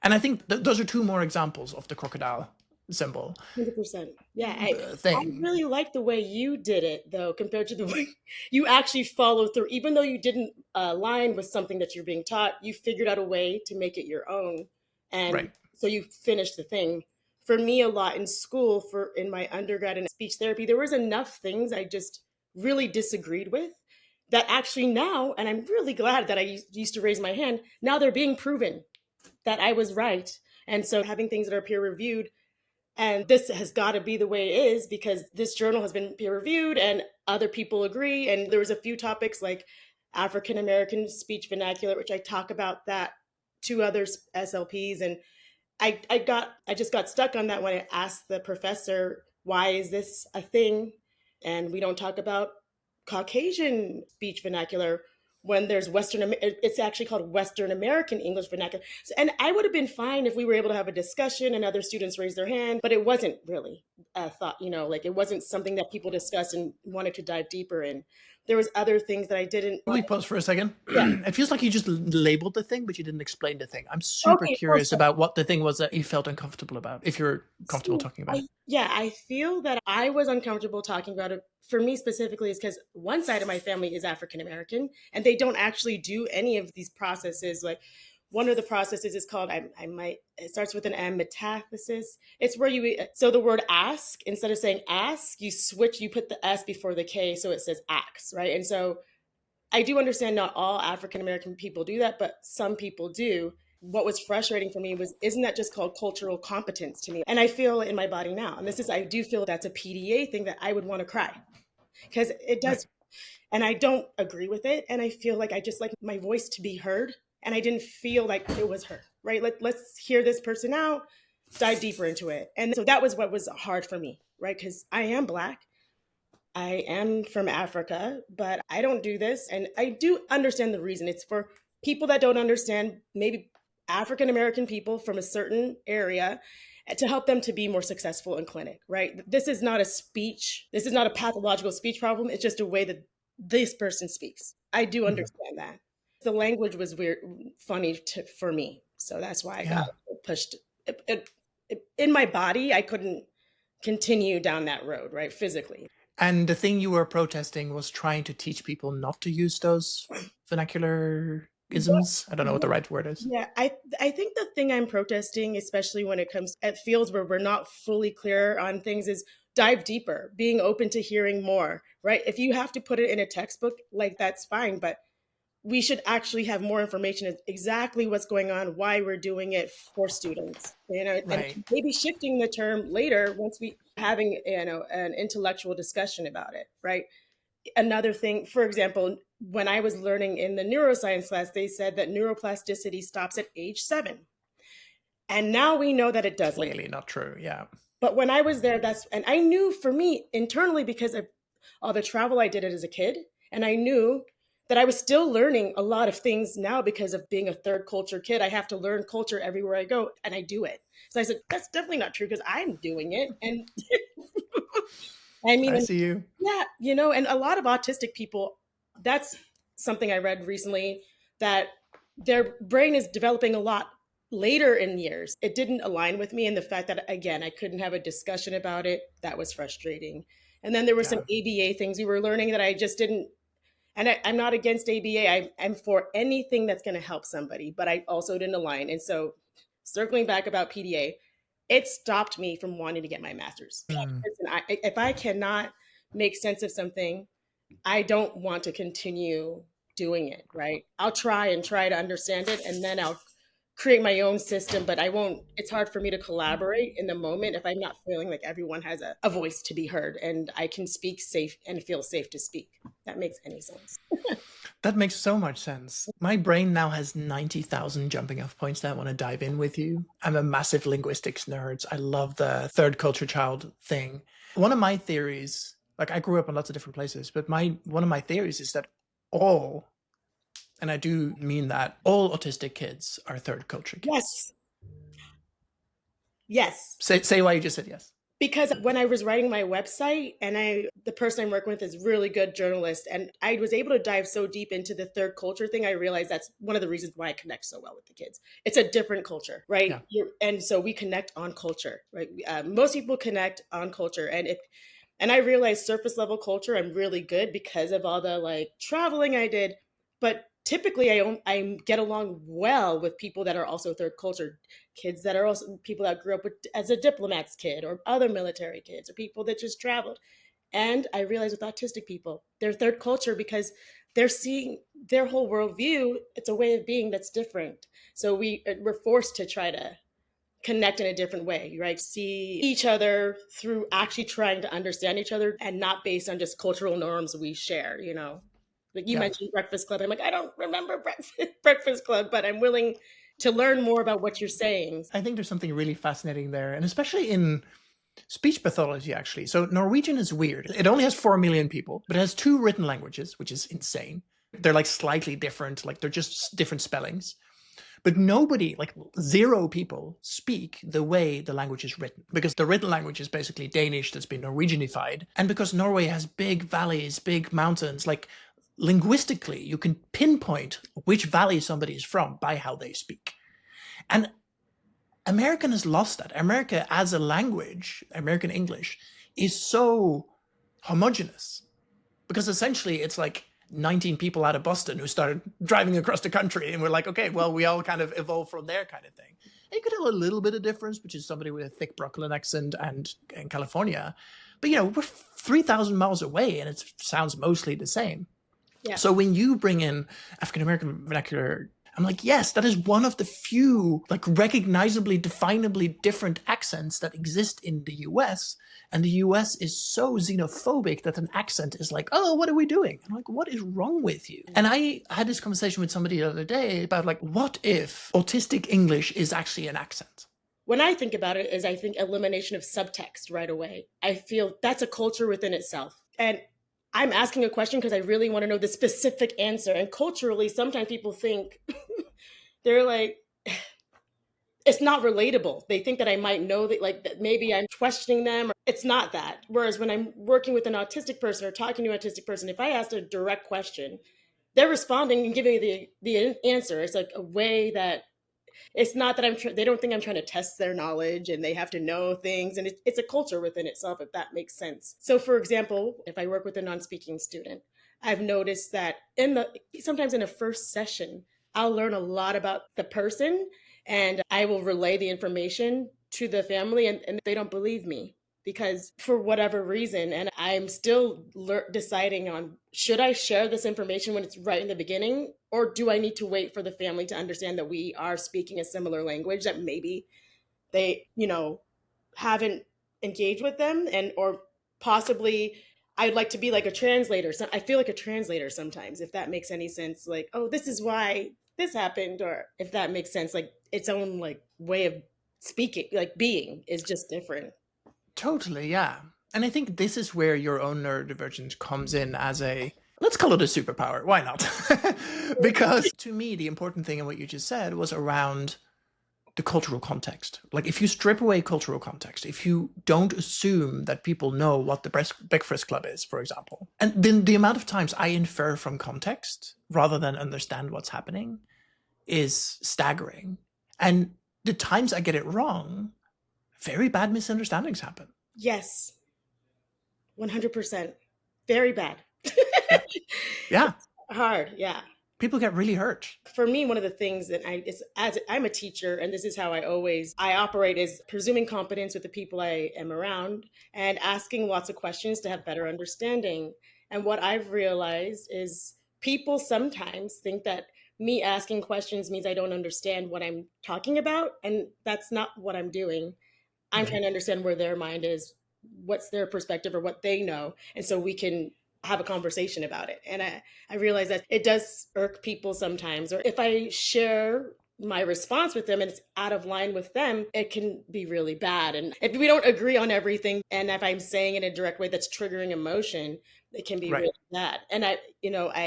And I think those are 2 more examples of the crocodile symbol 100%. Yeah, I thing. really like the way you did it, though, compared to the way you actually follow through. Even though you didn't align with something that you're being taught, you figured out a way to make it your own. And Right. so you finished the thing. For me, a lot in school, in my undergrad in speech therapy, there was enough things I just really disagreed with that actually now, and I'm really glad that I used to raise my hand, now they're being proven that I was right. And so having things that are peer reviewed, and this has got to be the way it is because this journal has been peer reviewed and other people agree. And there was a few topics like African American speech vernacular, which I talk about that to other SLPs. And I just got stuck on that when I asked the professor, why is this a thing? And we don't talk about Caucasian speech vernacular when there's it's actually called Western American English vernacular. So, and I would have been fine if we were able to have a discussion and other students raised their hand, but it wasn't really a thought, like it wasn't something that people discussed and wanted to dive deeper in. There was other things that I didn't. Can we pause for a second? Yeah. It feels like you just labeled the thing, but you didn't explain the thing. I'm super curious about what the thing was that you felt uncomfortable about, if you're comfortable talking about it. I feel that I was uncomfortable talking about it. For me specifically, is because one side of my family is African American, and they don't actually do any of these processes. Like one of the processes is called, it starts with an M, metathesis. It's where so the word ask, instead of saying ask, you put the S before the K, so it says acts, right? And so I do understand not all African American people do that, but some people do. What was frustrating for me was, isn't that just called cultural competence to me? And I feel it in my body now. And I do feel that's a PDA thing that I would want to cry because it Right. does. And I don't agree with it. And I feel like I just like my voice to be heard. And I didn't feel like it was her, right? Let's hear this person out, dive deeper into it. And so that was what was hard for me, right? Because I am Black. I am from Africa, but I don't do this. And I do understand the reason. It's for people that don't understand, maybe African American people from a certain area, to help them to be more successful in clinic, right? This is not a pathological speech problem. It's just a way that this person speaks. I do Mhm. understand that. The language was weird, funny for me. So that's why I got pushed. In my body, I couldn't continue down that road, right? Physically. And the thing you were protesting was trying to teach people not to use those vernacular isms. I don't know what the right word is. Yeah, I think the thing I'm protesting, especially when it comes at fields where we're not fully clear on things, is dive deeper, being open to hearing more, right? If you have to put it in a textbook, like that's fine, but we should actually have more information of exactly what's going on, why we're doing it for students, and Right. maybe shifting the term later once we having, an intellectual discussion about it, right? Another thing, for example, when I was learning in the neuroscience class, they said that neuroplasticity stops at age 7. And now we know that it doesn't. Clearly not true. Yeah. But when I was there, and I knew for me internally because of all the travel I did it as a kid, and I knew that I was still learning a lot of things now because of being a third culture kid. I have to learn culture everywhere I go, and I do it. So I said, that's definitely not true because I'm doing it. And I mean, I see you. yeah, and a lot of autistic people, that's something I read recently, that their brain is developing a lot later in years. It didn't align with me, and the fact that, again, I couldn't have a discussion about it, that was frustrating. And then there were some Yeah. ABA things we were learning that I just didn't, and I'm not against ABA. I'm for anything that's going to help somebody, but I also didn't align. And so circling back about PDA, it stopped me from wanting to get my master's. Mm. Listen, if I cannot make sense of something, I don't want to continue doing it, right? I'll try to understand it, and then I'll create my own system, but I won't, it's hard for me to collaborate in the moment if I'm not feeling like everyone has a voice to be heard and I can speak safe and feel safe to speak. That makes any sense. That makes so much sense. My brain now has 90,000 jumping off points that I want to dive in with you. I'm a massive linguistics nerd. I love the third culture child thing. One of my theories, like I grew up in lots of different places, but one of my theories is that all, and I do mean that, all autistic kids are third culture kids. Yes. Yes. Say why you just said yes. Because when I was writing my website, and the person I'm working with is a really good journalist, and I was able to dive so deep into the third culture thing, I realized that's one of the reasons why I connect so well with the kids. It's a different culture, right? Yeah. And so we connect on culture, right? Most people connect on culture, and I realized surface level culture, I'm really good because of all the traveling I did, but typically I get along well with people that are also third culture kids, that are also people that grew up as a diplomat's kid or other military kids or people that just traveled. And I realized with autistic people, they're third culture because they're seeing their whole worldview. It's a way of being that's different. So we're forced to try to connect in a different way, right? See each other through actually trying to understand each other and not based on just cultural norms we share, Like you mentioned Breakfast Club. I'm like, I don't remember Breakfast Club, but I'm willing to learn more about what you're saying. I think there's something really fascinating there, and especially in speech pathology, actually. So Norwegian is weird. It only has 4 million people, but it has 2 written languages, which is insane. They're like slightly different, like they're just different spellings. But nobody, like 0 people, speak the way the language is written, because the written language is basically Danish that's been Norwegianified. And because Norway has big valleys, big mountains, like linguistically, you can pinpoint which valley somebody is from by how they speak. And American has lost that. America as a language, American English, is so homogenous because essentially it's like 19 people out of Boston who started driving across the country, and we're like, okay, well, we all kind of evolved from there kind of thing. And you could have a little bit of difference, which is somebody with a thick Brooklyn accent and in California. But, we're 3,000 miles away and it sounds mostly the same. Yeah. So when you bring in African American vernacular, I'm like, yes, that is one of the few like recognizably, definably different accents that exist in the US. And the US is so xenophobic that an accent is like, oh, what are we doing? I'm like, what is wrong with you? And I had this conversation with somebody the other day about like, what if Autistic English is actually an accent? When I think about it, is I think elimination of subtext right away. I feel that's a culture within itself. And I'm asking a question because I really want to know the specific answer. And culturally, sometimes people think they're like, it's not relatable. They think that I might know that, like, that maybe I'm questioning them. It's not that. Whereas when I'm working with an autistic person or talking to an autistic person, if I ask a direct question, they're responding and giving me the answer. It's like a way that it's not that they don't think I'm trying to test their knowledge and they have to know things. And it's a culture within itself, if that makes sense. So for example, if I work with a non-speaking student, I've noticed that sometimes in a first session, I'll learn a lot about the person and I will relay the information to the family and they don't believe me because for whatever reason, and I'm still deciding on, should I share this information when it's right in the beginning, or do I need to wait for the family to understand that we are speaking a similar language that maybe they, haven't engaged with them, and or possibly I'd like to be like a translator. So I feel like a translator sometimes, if that makes any sense. Like, oh, this is why this happened, or if that makes sense, like its own like way of speaking, like being is just different. Totally, yeah. And I think this is where your own neurodivergence comes in as let's call it a superpower. Why not? Because to me, the important thing in what you just said was around the cultural context. Like if you strip away cultural context, if you don't assume that people know what the Breakfast Club is, for example, and then the amount of times I infer from context rather than understand what's happening is staggering. And the times I get it wrong, very bad misunderstandings happen. Yes. 100%. Very bad. Yeah. Hard. Yeah. People get really hurt. For me, one of the things that as I'm a teacher, and this is how I operate, is presuming competence with the people I am around and asking lots of questions to have better understanding. And what I've realized is people sometimes think that me asking questions means I don't understand what I'm talking about. And that's not what I'm doing. I'm trying to understand where their mind is, what's their perspective or what they know. And so we can have a conversation about it. And I realize that it does irk people sometimes, or if I share my response with them and it's out of line with them, it can be really bad. And if we don't agree on everything, and if I'm saying it in a direct way that's triggering emotion, it can be really bad. And I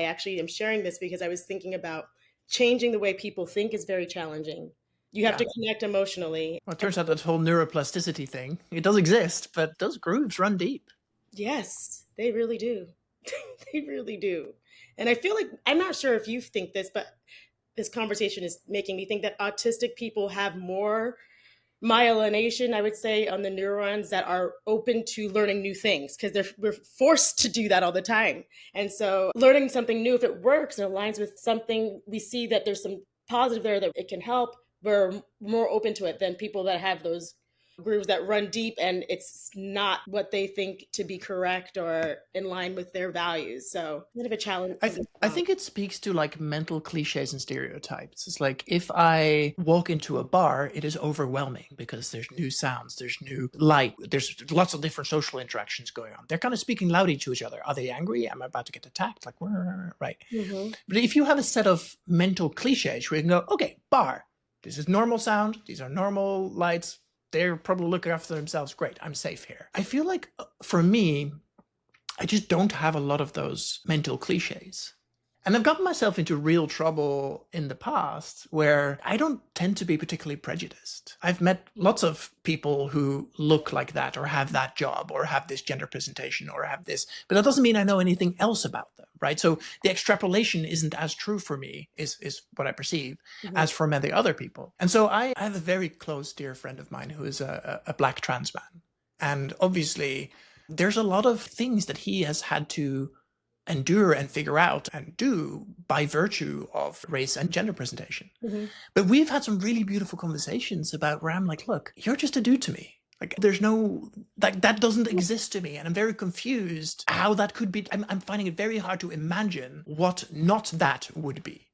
actually am sharing this because I was thinking about changing the way people think is very challenging. You have to connect emotionally. Well, it turns out that whole neuroplasticity thing, it does exist, but those grooves run deep. Yes, they really do. They really do. And I feel like, I'm not sure if you think this, but this conversation is making me think that autistic people have more myelination, I would say, on the neurons that are open to learning new things, because we're forced to do that all the time. And so learning something new, if it works and aligns with something, we see that there's some positive there that it can help, we're more open to it than people that have those grooves that run deep and it's not what they think to be correct or in line with their values. So a bit of a challenge. I think it speaks to like mental cliches and stereotypes. It's like if I walk into a bar, it is overwhelming because there's new sounds, there's new light, there's lots of different social interactions going on. They're kind of speaking loudly to each other. Are they angry? Am I about to get attacked? Like, right. Mm-hmm. But if you have a set of mental cliches where you can go, okay, bar, this is normal sound, these are normal lights, they're probably looking after themselves. Great, I'm safe here. I feel like for me, I just don't have a lot of those mental cliches. And I've gotten myself into real trouble in the past where I don't tend to be particularly prejudiced. I've met lots of people who look like that or have that job or have this gender presentation or have this, but that doesn't mean I know anything else about them, right? So the extrapolation isn't as true for me, is what I perceive, as for many other people. And so I have a very close, dear friend of mine who is a Black trans man. And obviously there's a lot of things that he has had to endure and figure out and do by virtue of race and gender presentation. Mm-hmm. But we've had some really beautiful conversations about where I'm like, look, you're just a dude to me. Like there's no, like that doesn't exist to me. And I'm very confused how that could be. I'm finding it very hard to imagine what not that would be.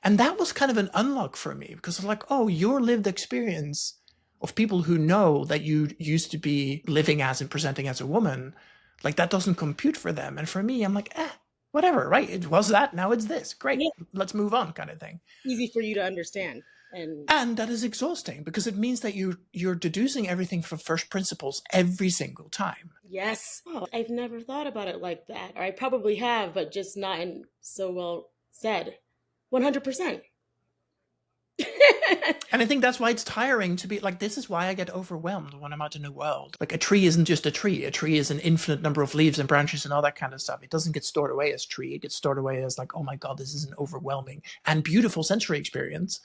And that was kind of an unlock for me because it's like, oh, your lived experience of people who know that you used to be living as and presenting as a woman, like that doesn't compute for them. And for me, I'm like, whatever, right? It was that, now it's this. Great, Yeah. let's move on kind of thing. Easy for you to understand. And that is exhausting because it means that you're deducing everything from first principles every single time. Yes. Oh, I've never thought about it like that. Or I probably have, but just not in so well said. 100%. And I think that's why it's tiring to be like, this is why I get overwhelmed when I'm out in the world. Like a tree isn't just a tree. A tree is an infinite number of leaves and branches and all that kind of stuff. It doesn't get stored away as tree. It gets stored away as like, oh my God, this is an overwhelming and beautiful sensory experience.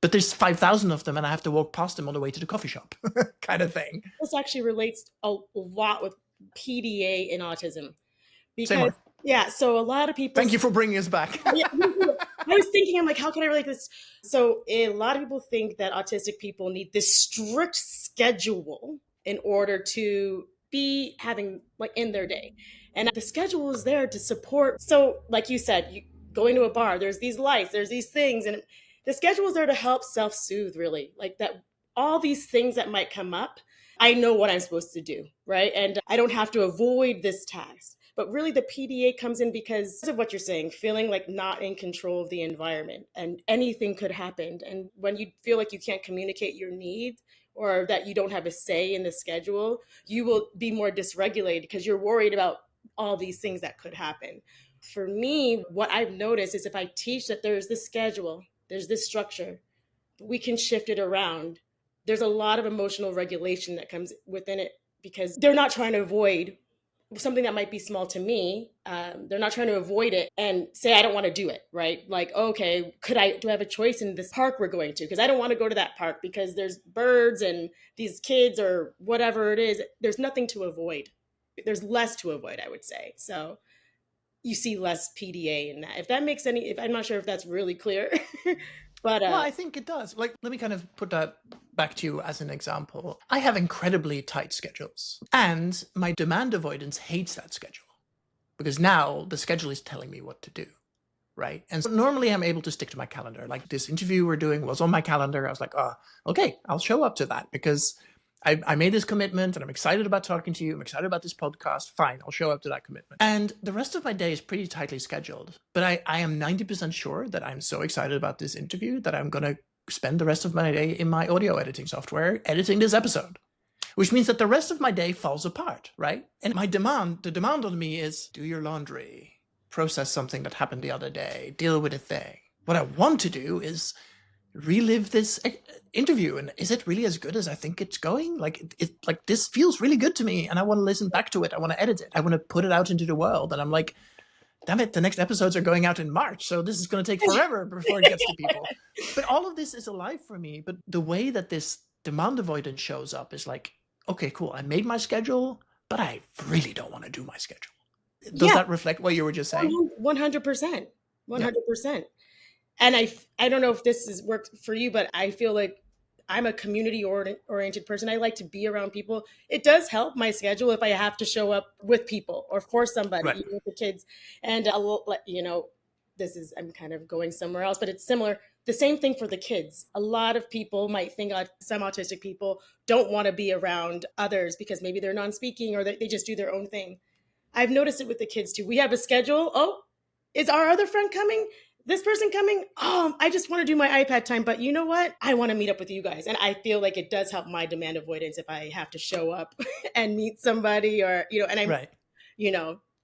But there's 5,000 of them and I have to walk past them on the way to the coffee shop kind of thing. This actually relates a lot with PDA in autism. Because, yeah, so a lot of people... Thank you for bringing us back. Yeah, I was thinking, I'm like, how can I relate this? So a lot of people think that autistic people need this strict schedule in order to be having like in their day. And the schedule is there to support. So like you said, going to a bar, there's these lights, there's these things. And the schedule is there to help self-soothe, really. Like that, all these things that might come up, I know what I'm supposed to do, right? And I don't have to avoid this task. But really the PDA comes in because of what you're saying, feeling like not in control of the environment and anything could happen. And when you feel like you can't communicate your needs or that you don't have a say in the schedule, you will be more dysregulated because you're worried about all these things that could happen. For me, what I've noticed is if I teach that there's this schedule, there's this structure, we can shift it around. There's a lot of emotional regulation that comes within it because they're not trying to avoid something that might be small to me. They're not trying to avoid it and say, I don't want to do it, right? Like, okay, do I have a choice in this park we're going to? Because I don't want to go to that park because there's birds and these kids or whatever it is. There's nothing to avoid. There's less to avoid, I would say. So you see less PDA in that. If that makes any, I'm not sure if that's really clear. But well, I think it does. Like, let me kind of put that back to you as an example. I have incredibly tight schedules, and my demand avoidance hates that schedule because now the schedule is telling me what to do, right? And so normally I'm able to stick to my calendar. Like this interview we're doing was on my calendar. I was like, oh, okay, I'll show up to that because I made this commitment and I'm excited about talking to you. I'm excited about this podcast. Fine, I'll show up to that commitment. And the rest of my day is pretty tightly scheduled. But I am 90% sure that I'm so excited about this interview that I'm going to spend the rest of my day in my audio editing software editing this episode. Which means that the rest of my day falls apart, right? And the demand on me is do your laundry, process something that happened the other day, deal with a thing. What I want to do is relive this interview, and is it really as good as I think it's going? Like this feels really good to me and I want to listen back to it. I want to edit it. I want to put it out into the world. And I'm like, damn it, the next episodes are going out in March, so this is going to take forever before it gets to people. But all of this is alive for me. But the way that this demand avoidance shows up is like, okay, cool, I made my schedule, but I really don't want to do my schedule. Does that reflect what you were just saying? 100%. 100%. And I don't know if this has worked for you, but I feel like I'm a community oriented person. I like to be around people. It does help my schedule if I have to show up with people or for somebody, right. Even with the kids. And I'll let you know, I'm kind of going somewhere else, but it's similar. The same thing for the kids. A lot of people might think some autistic people don't want to be around others because maybe they're non-speaking or they just do their own thing. I've noticed it with the kids too. We have a schedule. Oh, is our other friend coming? This person coming? Oh, I just want to do my iPad time. But you know what? I want to meet up with you guys. And I feel like it does help my demand avoidance if I have to show up and meet somebody or, and I'm, right.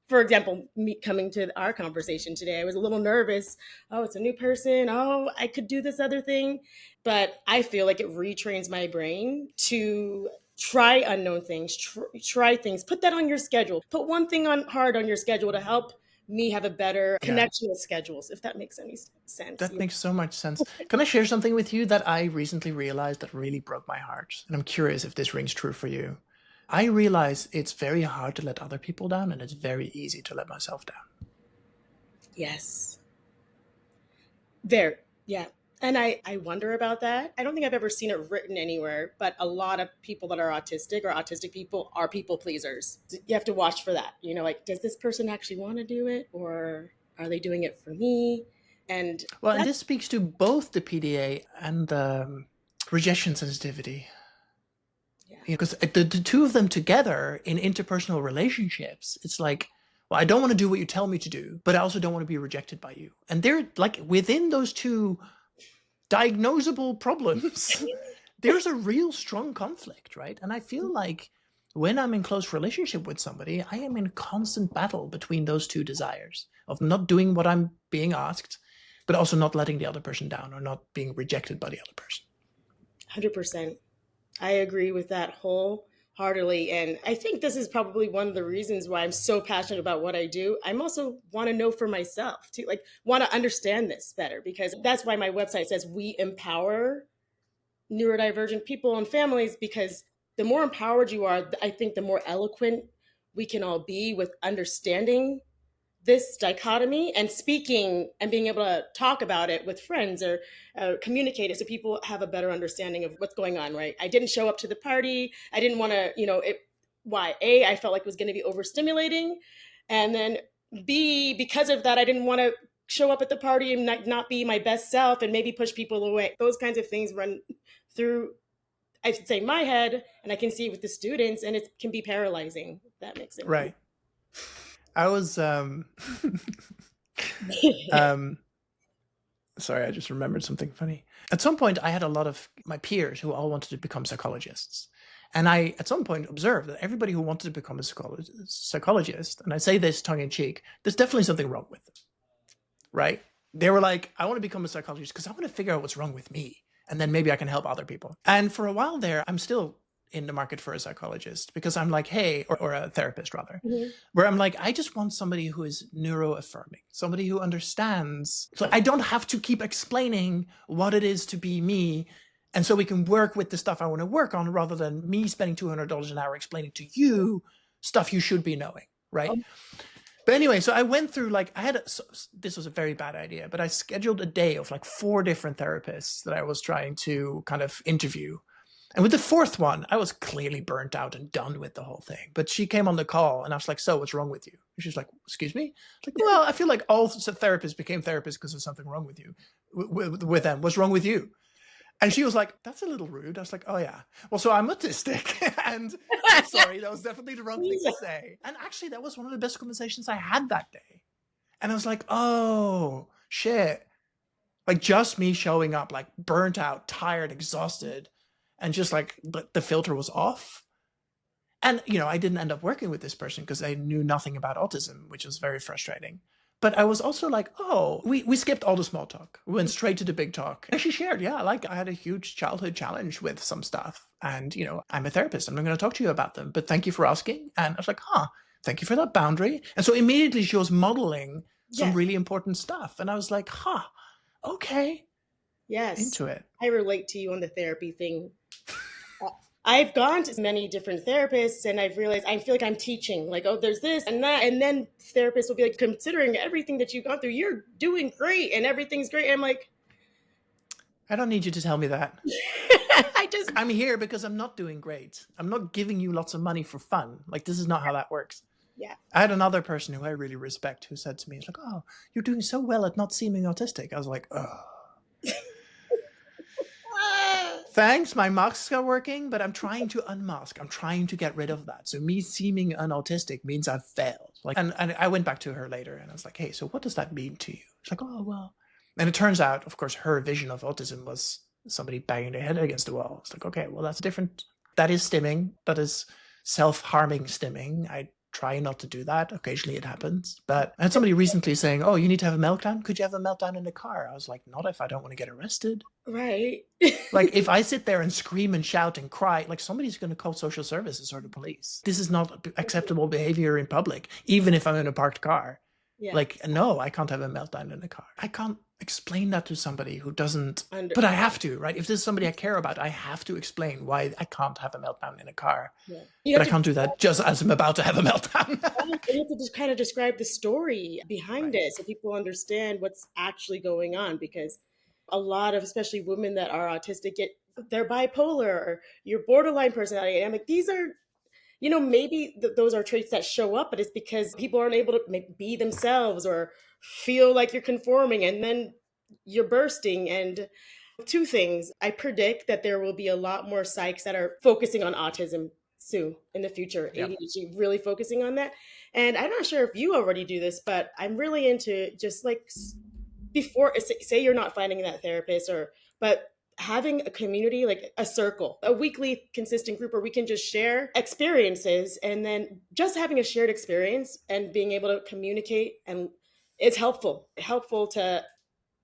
For example, me coming to our conversation today, I was a little nervous. Oh, it's a new person. Oh, I could do this other thing. But I feel like it retrains my brain to try unknown things, try things, put that on your schedule. Put one thing hard on your schedule to help me have a better connection with schedules, if that makes any sense. That makes so much sense. Can I share something with you that I recently realized that really broke my heart? And I'm curious if this rings true for you. I realize it's very hard to let other people down and it's very easy to let myself down. Yes. There. Yeah. And I wonder about that. I don't think I've ever seen it written anywhere, but a lot of people that are autistic or autistic people are people pleasers. You have to watch for that. Like, does this person actually want to do it, or are they doing it for me? And Well, and this speaks to both the PDA and the rejection sensitivity. Because the two of them together in interpersonal relationships, it's like, well, I don't want to do what you tell me to do, but I also don't want to be rejected by you. And they're like, within those two diagnosable problems, there's a real strong conflict, right? And I feel like when I'm in close relationship with somebody, I am in constant battle between those two desires of not doing what I'm being asked, but also not letting the other person down or not being rejected by the other person. 100%. I agree with that wholeheartedly. And I think this is probably one of the reasons why I'm so passionate about what I do. I'm also want to know for myself too, like want to understand this better, because that's why my website says we empower neurodivergent people and families, because the more empowered you are, I think the more eloquent we can all be with understanding this dichotomy and speaking and being able to talk about it with friends or communicate it so people have a better understanding of what's going on, right? I didn't show up to the party. I didn't want to, why? A, I felt like it was going to be overstimulating. And then B, because of that, I didn't want to show up at the party and not be my best self and maybe push people away. Those kinds of things run through, I should say, my head, and I can see it with the students, and it can be paralyzing. If that makes sense. Right. I was, sorry, I just remembered something funny. At some point, I had a lot of my peers who all wanted to become psychologists. And I, at some point, observed that everybody who wanted to become a psychologist, and I say this tongue in cheek, there's definitely something wrong with them, right? They were like, I want to become a psychologist because I want to figure out what's wrong with me. And then maybe I can help other people. And for a while there, I'm still in the market for a psychologist because I'm like, hey, or a therapist rather, where I'm like, I just want somebody who is neuro-affirming, somebody who understands. So I don't have to keep explaining what it is to be me. And so we can work with the stuff I want to work on rather than me spending $200 an hour explaining to you stuff you should be knowing, right? But anyway, so I went through this was a very bad idea, but I scheduled a day of like 4 different therapists that I was trying to kind of interview. And with the 4th one, I was clearly burnt out and done with the whole thing. But she came on the call and I was like, so what's wrong with you? And she was like, excuse me? I was like, well, I feel like all therapists became therapists because there's something wrong with you, with them. What's wrong with you? And she was like, that's a little rude. I was like, oh yeah. Well, so I'm autistic. And I'm sorry, that was definitely the wrong thing to say. And actually, that was one of the best conversations I had that day. And I was like, oh, shit. Like just me showing up, like burnt out, tired, exhausted. And just like the filter was off. And, I didn't end up working with this person because I knew nothing about autism, which was very frustrating. But I was also like, oh, we skipped all the small talk. We went straight to the big talk. And she shared, I had a huge childhood challenge with some stuff. And, I'm a therapist. I'm not going to talk to you about them. But thank you for asking. And I was like, thank you for that boundary. And so immediately she was modeling some really important stuff. And I was like, okay. Yes. Into it. I relate to you on the therapy thing. I've gone to many different therapists and I've realized I feel like I'm teaching, like, oh, there's this and that. And then therapists will be like, considering everything that you've gone through, you're doing great and everything's great. And I'm like, I don't need you to tell me that. I'm here because I'm not doing great. I'm not giving you lots of money for fun. Like, this is not how that works. Yeah. I had another person who I really respect who said to me, it's like, oh, you're doing so well at not seeming autistic. I was like, oh. Thanks, my masks are working, but I'm trying to unmask. I'm trying to get rid of that. So me seeming unautistic means I've failed. And I went back to her later and I was like, hey, so what does that mean to you? She's like, oh, well. And it turns out, of course, her vision of autism was somebody banging their head against the wall. It's like, okay, well, that's different. That is stimming. That is self-harming stimming. I try not to do that. Occasionally it happens. But I had somebody recently saying, oh, you need to have a meltdown? Could you have a meltdown in the car? I was like, not if I don't want to get arrested. Right. Like if I sit there and scream and shout and cry, like somebody's going to call social services or the police. This is not acceptable behavior in public, even if I'm in a parked car. Yeah. Like, no, I can't have a meltdown in a car. I can't explain that to somebody who doesn't, but I have to, right? If this is somebody I care about, I have to explain why I can't have a meltdown in a car. Yeah. But I can't do that just as I'm about to have a meltdown. You have to just kind of describe the story behind it so people understand what's actually going on, because A lot of, especially women that are autistic, they're bipolar or you're borderline personality. And I'm like, these are, maybe those are traits that show up, but it's because people aren't able to be themselves or feel like you're conforming, and then you're bursting. And two things: I predict that there will be a lot more psychs that are focusing on autism soon in the future, Yep. ADHD, really focusing on that. And I'm not sure if you already do this, but I'm really into just like before, say you're not finding that therapist, but having a community, like a circle, a weekly consistent group where we can just share experiences, and then just having a shared experience and being able to communicate, and it's helpful to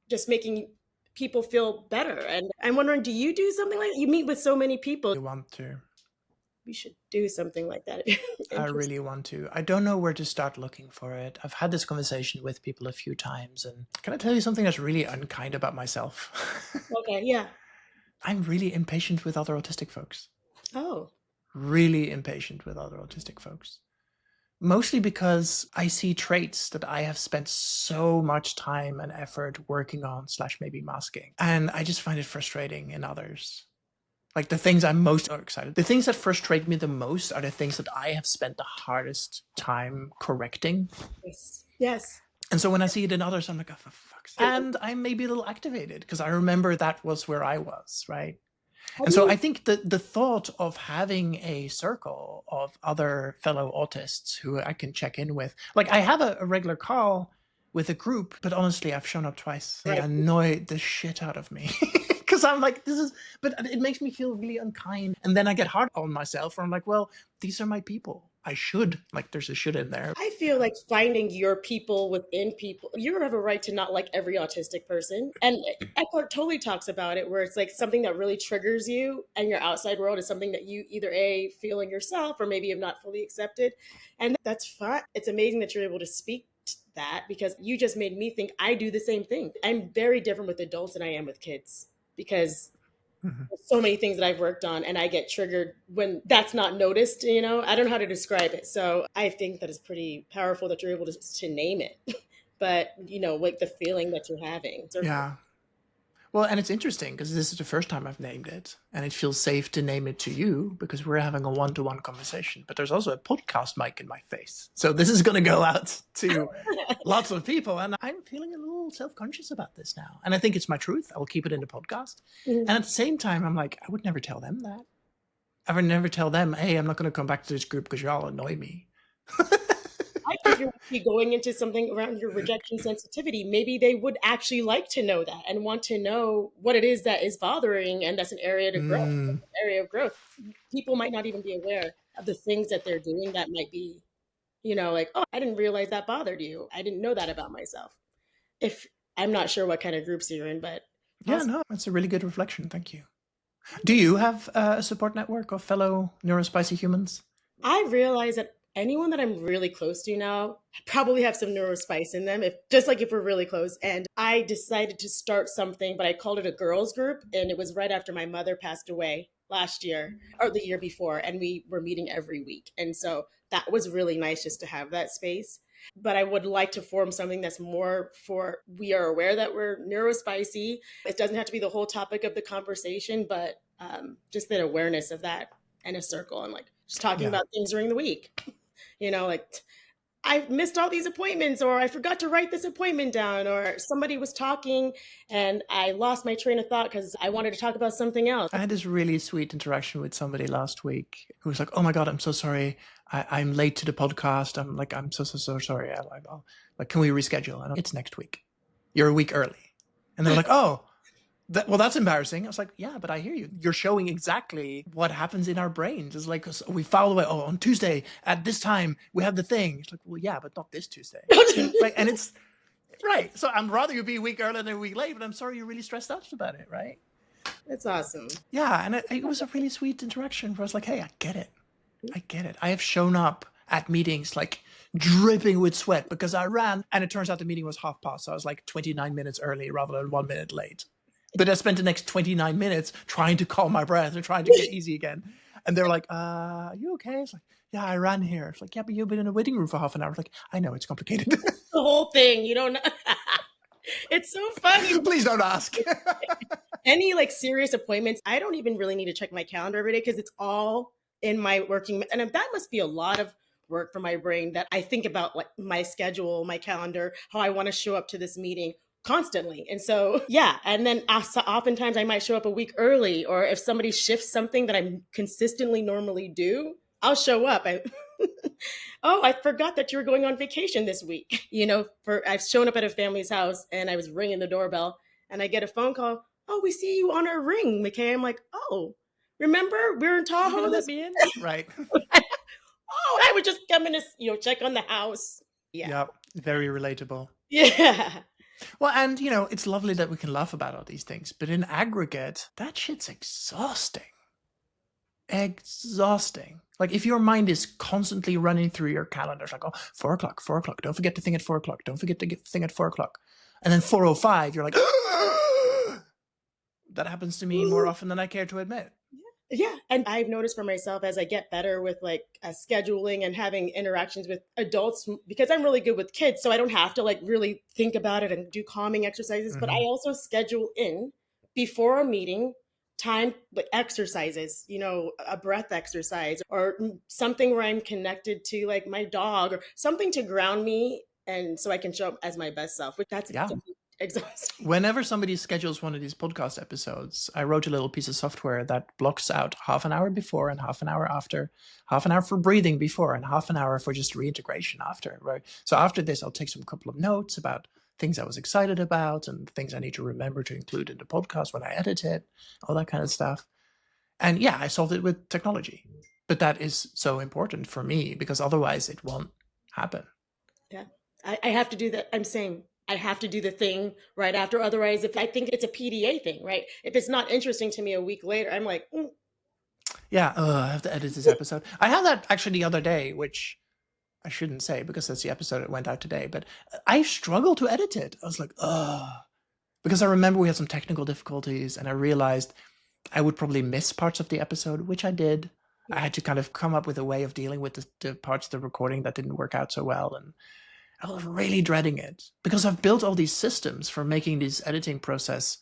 just making people feel better. And I'm wondering, do you do something like that? You meet with so many people. You want to. We should do something like that. I really want to. I don't know where to start looking for it. I've had this conversation with people a few times, and can I tell you something that's really unkind about myself? Okay, yeah. I'm really impatient with other autistic folks. Oh. Really impatient with other autistic folks. Mostly because I see traits that I have spent so much time and effort working on / maybe masking. And I just find it frustrating in others. Like the things I'm most excited. The things that frustrate me the most are the things that I have spent the hardest time correcting. Yes. And so when I see it in others, I'm like, oh, for fuck's sake. And I'm maybe a little activated because I remember that was where I was, right? And so I think the thought of having a circle of other fellow autists who I can check in with, like I have a regular call with a group, but honestly, I've shown up twice. They annoy the shit out of me. Because I'm like, but it makes me feel really unkind. And then I get hard on myself where I'm like, well, these are my people. I should, like there's a should in there. I feel like finding your people within people, you have a right to not like every autistic person. And Eckhart totally talks about it, where it's like something that really triggers you and your outside world is something that you either feel in yourself or maybe have not fully accepted. And that's fine. It's amazing that you're able to speak to that, because you just made me think I do the same thing. I'm very different with adults than I am with kids, because there's so many things that I've worked on and I get triggered when that's not noticed, I don't know how to describe it. So I think that it's pretty powerful that you're able to name it, but like the feeling that you're having. Yeah. Well, and it's interesting because this is the first time I've named it, and it feels safe to name it to you because we're having a one-to-one conversation, but there's also a podcast mic in my face. So this is going to go out to lots of people, and I'm feeling a little self-conscious about this now. And I think it's my truth. I will keep it in the podcast. And at the same time, I'm like, I would never tell them that. I would never tell them, hey, I'm not going to come back to this group because you all annoy me. I think you're going into something around your rejection sensitivity. Maybe they would actually like to know that and want to know what it is that is bothering, and that's an area to grow. An area of growth. People might not even be aware of the things that they're doing that might be, like, oh, I didn't realize that bothered you. I didn't know that about myself. If I'm not sure what kind of groups you're in, but yeah, no, that's a really good reflection. Thank you. Do you have a support network of fellow neurospicy humans? I realize that anyone that I'm really close to now probably have some neurospice in them, if we're really close. And I decided to start something, but I called it a girls group. And it was right after my mother passed away last year or the year before. And we were meeting every week. And so that was really nice just to have that space. But I would like to form something that's more for, we are aware that we're neurospicy. It doesn't have to be the whole topic of the conversation, but just that awareness of that and a circle and like just talking about things during the week. Like I missed all these appointments, or I forgot to write this appointment down, or somebody was talking and I lost my train of thought because I wanted to talk about something else. I had this really sweet interaction with somebody last week who was like, oh my God, I'm so sorry. I'm late to the podcast. I'm so sorry. I'll can we reschedule? And it's next week. You're a week early. And they're like, oh, that's embarrassing. I was like, yeah, but I hear you. You're showing exactly what happens in our brains. It's like, we file away. Oh, on Tuesday at this time, we have the thing. It's like, well, yeah, but not this Tuesday. And it's right. So I'm rather you be a week early than a week late, but I'm sorry you're really stressed out about it, right? That's awesome. Yeah. And it was a really sweet interaction where I was like, hey, I get it. I have shown up at meetings like dripping with sweat because I ran, and it turns out the meeting was 12:30. So I was like 29 minutes early rather than 1 minute late. But I spent the next 29 minutes trying to calm my breath and trying to get easy again. And they're like, are you okay? It's like, yeah, I ran here. It's like, yeah, but you've been in a waiting room for half an hour. It's like, I know, it's complicated. The whole thing, you don't know. It's so funny. Please don't ask. Any like serious appointments, I don't even really need to check my calendar every day because it's all in my working. And that must be a lot of work for my brain that I think about like my schedule, my calendar, how I want to show up to this meeting constantly. And so, yeah. And then oftentimes I might show up a week early, or if somebody shifts something that I consistently normally do, I'll show up. Oh, I forgot that you were going on vacation this week. I've shown up at a family's house and I was ringing the doorbell and I get a phone call. Oh, we see you on our ring, Makay. I'm like, oh, remember we're in Tahoe. Let me in, right? Oh, I would just come in to check on the house. Yeah. Yep. Very relatable. Yeah. Well, and it's lovely that we can laugh about all these things, but in aggregate, that shit's exhausting. Exhausting. Like if your mind is constantly running through your calendar, it's like, oh, 4:00, 4:00. Don't forget to think at 4:00. Don't forget to think at 4:00. And then 4:05, you're like, that happens to me more often than I care to admit. Yeah. And I've noticed for myself as I get better with like scheduling and having interactions with adults, because I'm really good with kids. So I don't have to like really think about it and do calming exercises, Mm-hmm. but I also schedule in before a meeting time, like exercises, a breath exercise or something where I'm connected to like my dog or something to ground me. And so I can show up as my best self, which that's exhausting. Whenever somebody schedules one of these podcast episodes, I wrote a little piece of software that blocks out half an hour before and half an hour after, half an hour for breathing before and half an hour for just reintegration after, right? So after this, I'll take some couple of notes about things I was excited about and things I need to remember to include in the podcast when I edit it, all that kind of stuff. And yeah, I solved it with technology. But that is so important for me because otherwise it won't happen. Yeah, I have to do that. I'm saying I have to do the thing right after. Otherwise, if I think it's a PDA thing, right? If it's not interesting to me a week later, I'm like, yeah, I have to edit this episode. I had that actually the other day, which I shouldn't say because that's the episode that went out today, but I struggled to edit it. I was like, because I remember we had some technical difficulties and I realized I would probably miss parts of the episode, which I did. I had to kind of come up with a way of dealing with the parts of the recording that didn't work out so well. And I was really dreading it because I've built all these systems for making this editing process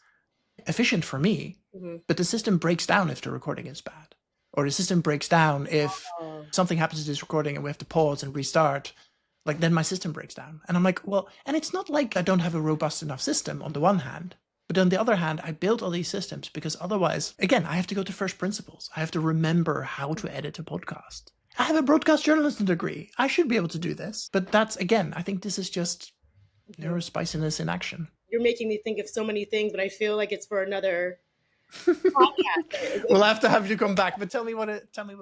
efficient for me, but the system breaks down if the recording is bad. Or the system breaks down if something happens to this recording and we have to pause and restart. Like then my system breaks down. And I'm like, well, and it's not like I don't have a robust enough system on the one hand, but on the other hand, I built all these systems because otherwise, again, I have to go to first principles. I have to remember how to edit a podcast. I have a broadcast journalism degree. I should be able to do this. But that's, again, I think this is just neurospiciness in action. You're making me think of so many things, but I feel like it's for another podcast. We'll have to have you come back, but tell me what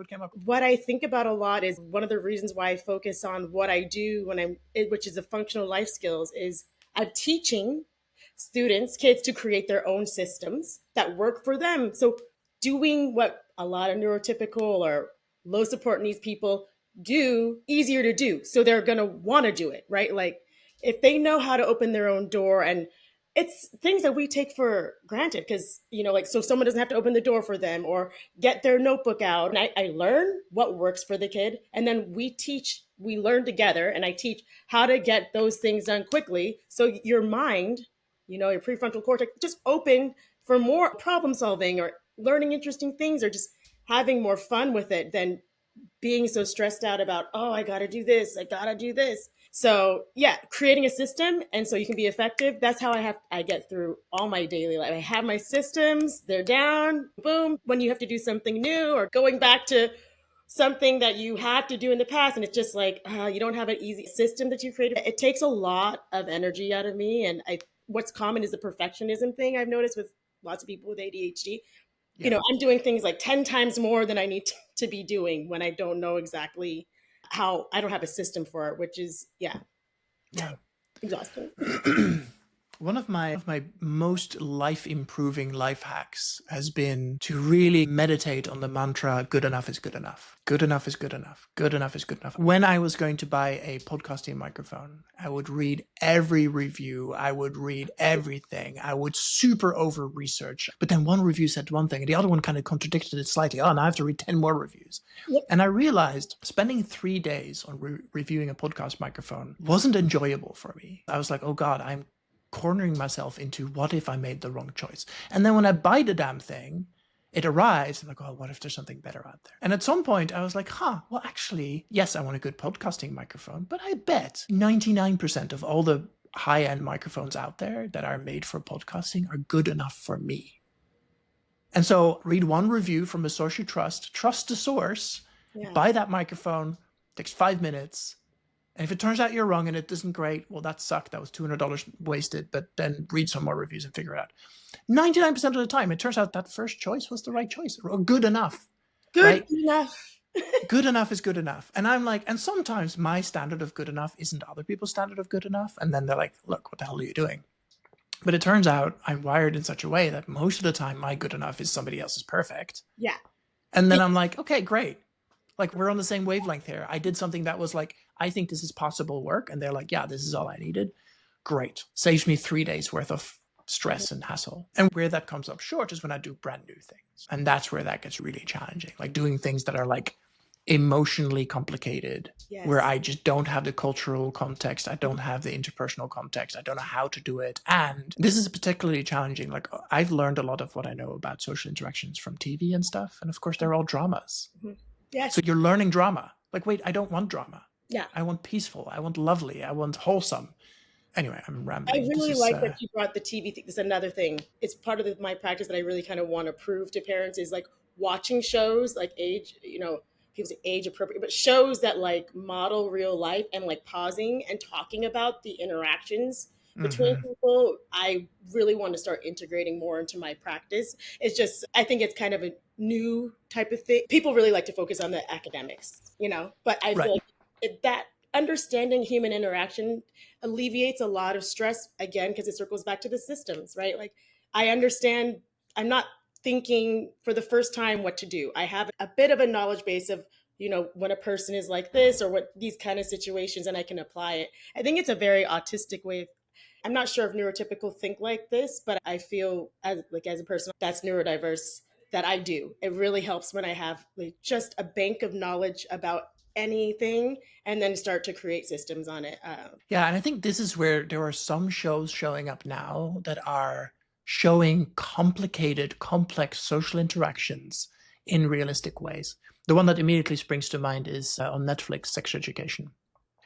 came up. What I think about a lot is one of the reasons why I focus on what I do which is the functional life skills, is I'm teaching kids to create their own systems that work for them. So doing what a lot of neurotypical or low support needs people do easier to do. So they're going to want to do it, right? Like if they know how to open their own door, and it's things that we take for granted because, so someone doesn't have to open the door for them or get their notebook out. And I learn what works for the kid. And then we learn together, and I teach how to get those things done quickly. So your mind, your prefrontal cortex, just open for more problem solving or learning interesting things or just having more fun with it than being so stressed out about, oh, I got to do this. I got to do this. So yeah, creating a system. And so you can be effective. That's how I get through all my daily life. I have my systems, they're down, boom. When you have to do something new or going back to something that you had to do in the past, and it's just like, you don't have an easy system that you created. It takes a lot of energy out of me. And what's common is the perfectionism thing I've noticed with lots of people with ADHD. Yeah. I'm doing things like 10 times more than I need to be doing when I don't know exactly how. I don't have a system for it, which is, exhausting. One of my most life-improving life hacks has been to really meditate on the mantra, good enough is good enough. Good enough is good enough. Good enough is good enough. When I was going to buy a podcasting microphone, I would read every review. I would read everything. I would super over-research. But then one review said one thing, and the other one kind of contradicted it slightly. Oh, now I have to read 10 more reviews. Yep. And I realized spending 3 days on reviewing a podcast microphone wasn't enjoyable for me. I was like, oh God, I'm cornering myself into what if I made the wrong choice? And then when I buy the damn thing, it arrives. I'm like, oh, what if there's something better out there? And at some point I was like, well, actually, yes, I want a good podcasting microphone, but I bet 99% of all the high-end microphones out there that are made for podcasting are good enough for me. And so read one review from a source you trust the source, buy that microphone, takes 5 minutes. And if it turns out you're wrong and it isn't great, well, that sucked. That was $200 wasted, but then read some more reviews and figure it out. 99% of the time, it turns out that first choice was the right choice, or good enough. Good enough. Good enough is good enough. And I'm like, and sometimes my standard of good enough isn't other people's standard of good enough. And then they're like, look, what the hell are you doing? But it turns out I'm wired in such a way that most of the time my good enough is somebody else's perfect. Yeah. And then I'm like, okay, great. Like, we're on the same wavelength here. I did something that was like, I think this is possible work. And they're like, yeah, this is all I needed. Great. Saves me 3 days worth of stress and hassle. And where that comes up short is when I do brand new things. And that's where that gets really challenging. Like doing things that are like emotionally complicated, where I just don't have the cultural context. I don't have the interpersonal context. I don't know how to do it. And this is particularly challenging. Like, I've learned a lot of what I know about social interactions from TV and stuff. And of course, they're all dramas. Yes. So you're learning drama. Like, wait, I don't want drama. Yeah. I want peaceful. I want lovely. I want wholesome. Anyway, I'm rambling. I really like that you brought the TV thing. This is another thing. It's part of my practice that I really kind of want to prove to parents is like watching shows like people say age appropriate, but shows that like model real life and like pausing and talking about the interactions between people. I really want to start integrating more into my practice. It's just, I think it's kind of a new type of thing. People really like to focus on the academics, but I feel like that understanding human interaction alleviates a lot of stress, again, because it circles back to the systems, right? Like, I understand, I'm not thinking for the first time what to do. I have a bit of a knowledge base of, when a person is like this or what these kind of situations, and I can apply it. I think it's a very autistic way. I'm not sure if neurotypical think like this, but I feel as a person that's neurodiverse that I do. It really helps when I have like just a bank of knowledge about anything and then start to create systems on it. Yeah, and I think this is where there are some shows showing up now that are showing complicated, complex social interactions in realistic ways. The one that immediately springs to mind is on Netflix, Sex Education.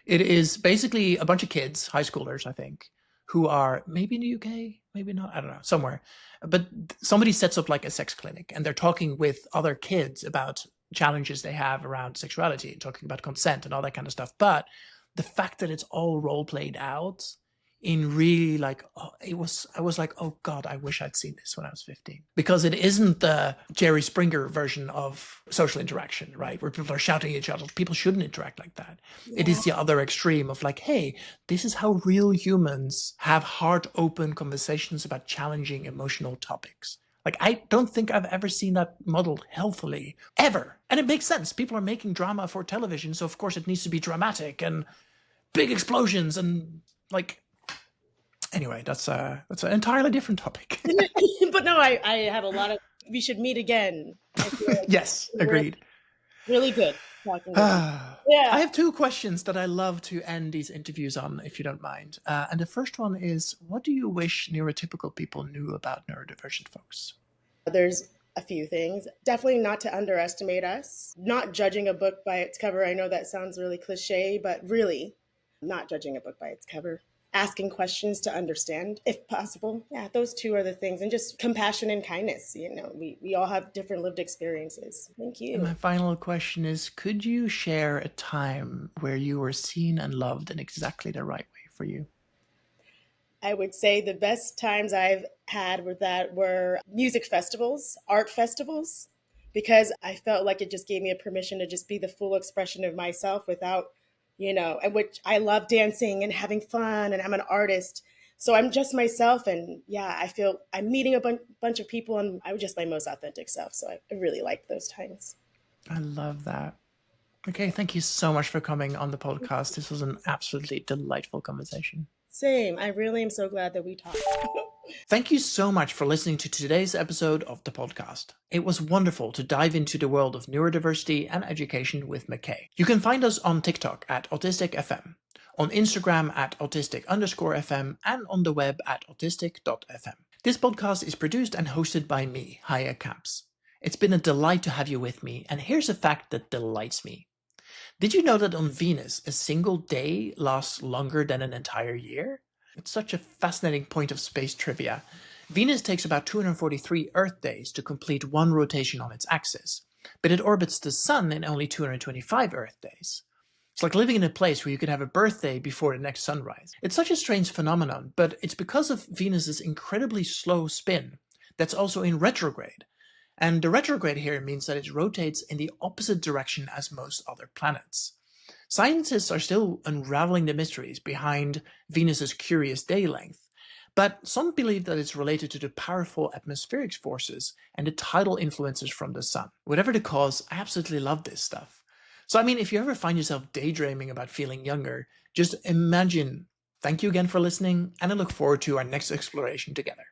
It is basically a bunch of kids, high schoolers, I think, who are maybe in the UK, maybe not, I don't know, somewhere. But somebody sets up like a sex clinic and they're talking with other kids about challenges they have around sexuality, talking about consent and all that kind of stuff. But the fact that it's all role played out in really like, I was like, oh God, I wish I'd seen this when I was 15. Because it isn't the Jerry Springer version of social interaction, right? Where people are shouting at each other. People shouldn't interact like that. Yeah. It is the other extreme of like, hey, this is how real humans have heart open conversations about challenging emotional topics. Like, I don't think I've ever seen that modeled healthily, ever. And it makes sense. People are making drama for television, so of course it needs to be dramatic and big explosions and like... Anyway, that's an entirely different topic. But no, I have a lot of... We should meet again. Like yes, agreed. Really good talking. I have two questions that I love to end these interviews on, if you don't mind. And the first one is, what do you wish neurotypical people knew about neurodivergent folks? There's a few things. Definitely not to underestimate us. Not judging a book by its cover. I know that sounds really cliche, but really not judging a book by its cover. Asking questions to understand, if possible. Yeah, those two are the things. And just compassion and kindness. We all have different lived experiences. Thank you. And my final question is, could you share a time where you were seen and loved in exactly the right way for you? I would say the best times I've had were music festivals, art festivals, because I felt like it just gave me a permission to just be the full expression of myself without and which I love dancing and having fun, and I'm an artist. So I'm just myself. And I feel I'm meeting a bunch of people and I'm just my most authentic self. So I really liked those times. I love that. Okay. Thank you so much for coming on the podcast. This was an absolutely delightful conversation. Same. I really am so glad that we talked. Thank you so much for listening to today's episode of the podcast. It was wonderful to dive into the world of neurodiversity and education with Makay. You can find us on TikTok at Autistic FM, on Instagram at autistic_FM, and on the web at autistic.fm. This podcast is produced and hosted by me, Haje Kamps. It's been a delight to have you with me, and here's a fact that delights me. Did you know that on Venus, a single day lasts longer than an entire year? It's such a fascinating point of space trivia. Venus takes about 243 Earth days to complete one rotation on its axis, but it orbits the Sun in only 225 Earth days. It's like living in a place where you could have a birthday before the next sunrise. It's such a strange phenomenon, but it's because of Venus's incredibly slow spin that's also in retrograde. And the retrograde here means that it rotates in the opposite direction as most other planets. Scientists are still unraveling the mysteries behind Venus's curious day length, but some believe that it's related to the powerful atmospheric forces and the tidal influences from the sun. Whatever the cause, I absolutely love this stuff. So if you ever find yourself daydreaming about feeling younger, just imagine. Thank you again for listening, and I look forward to our next exploration together.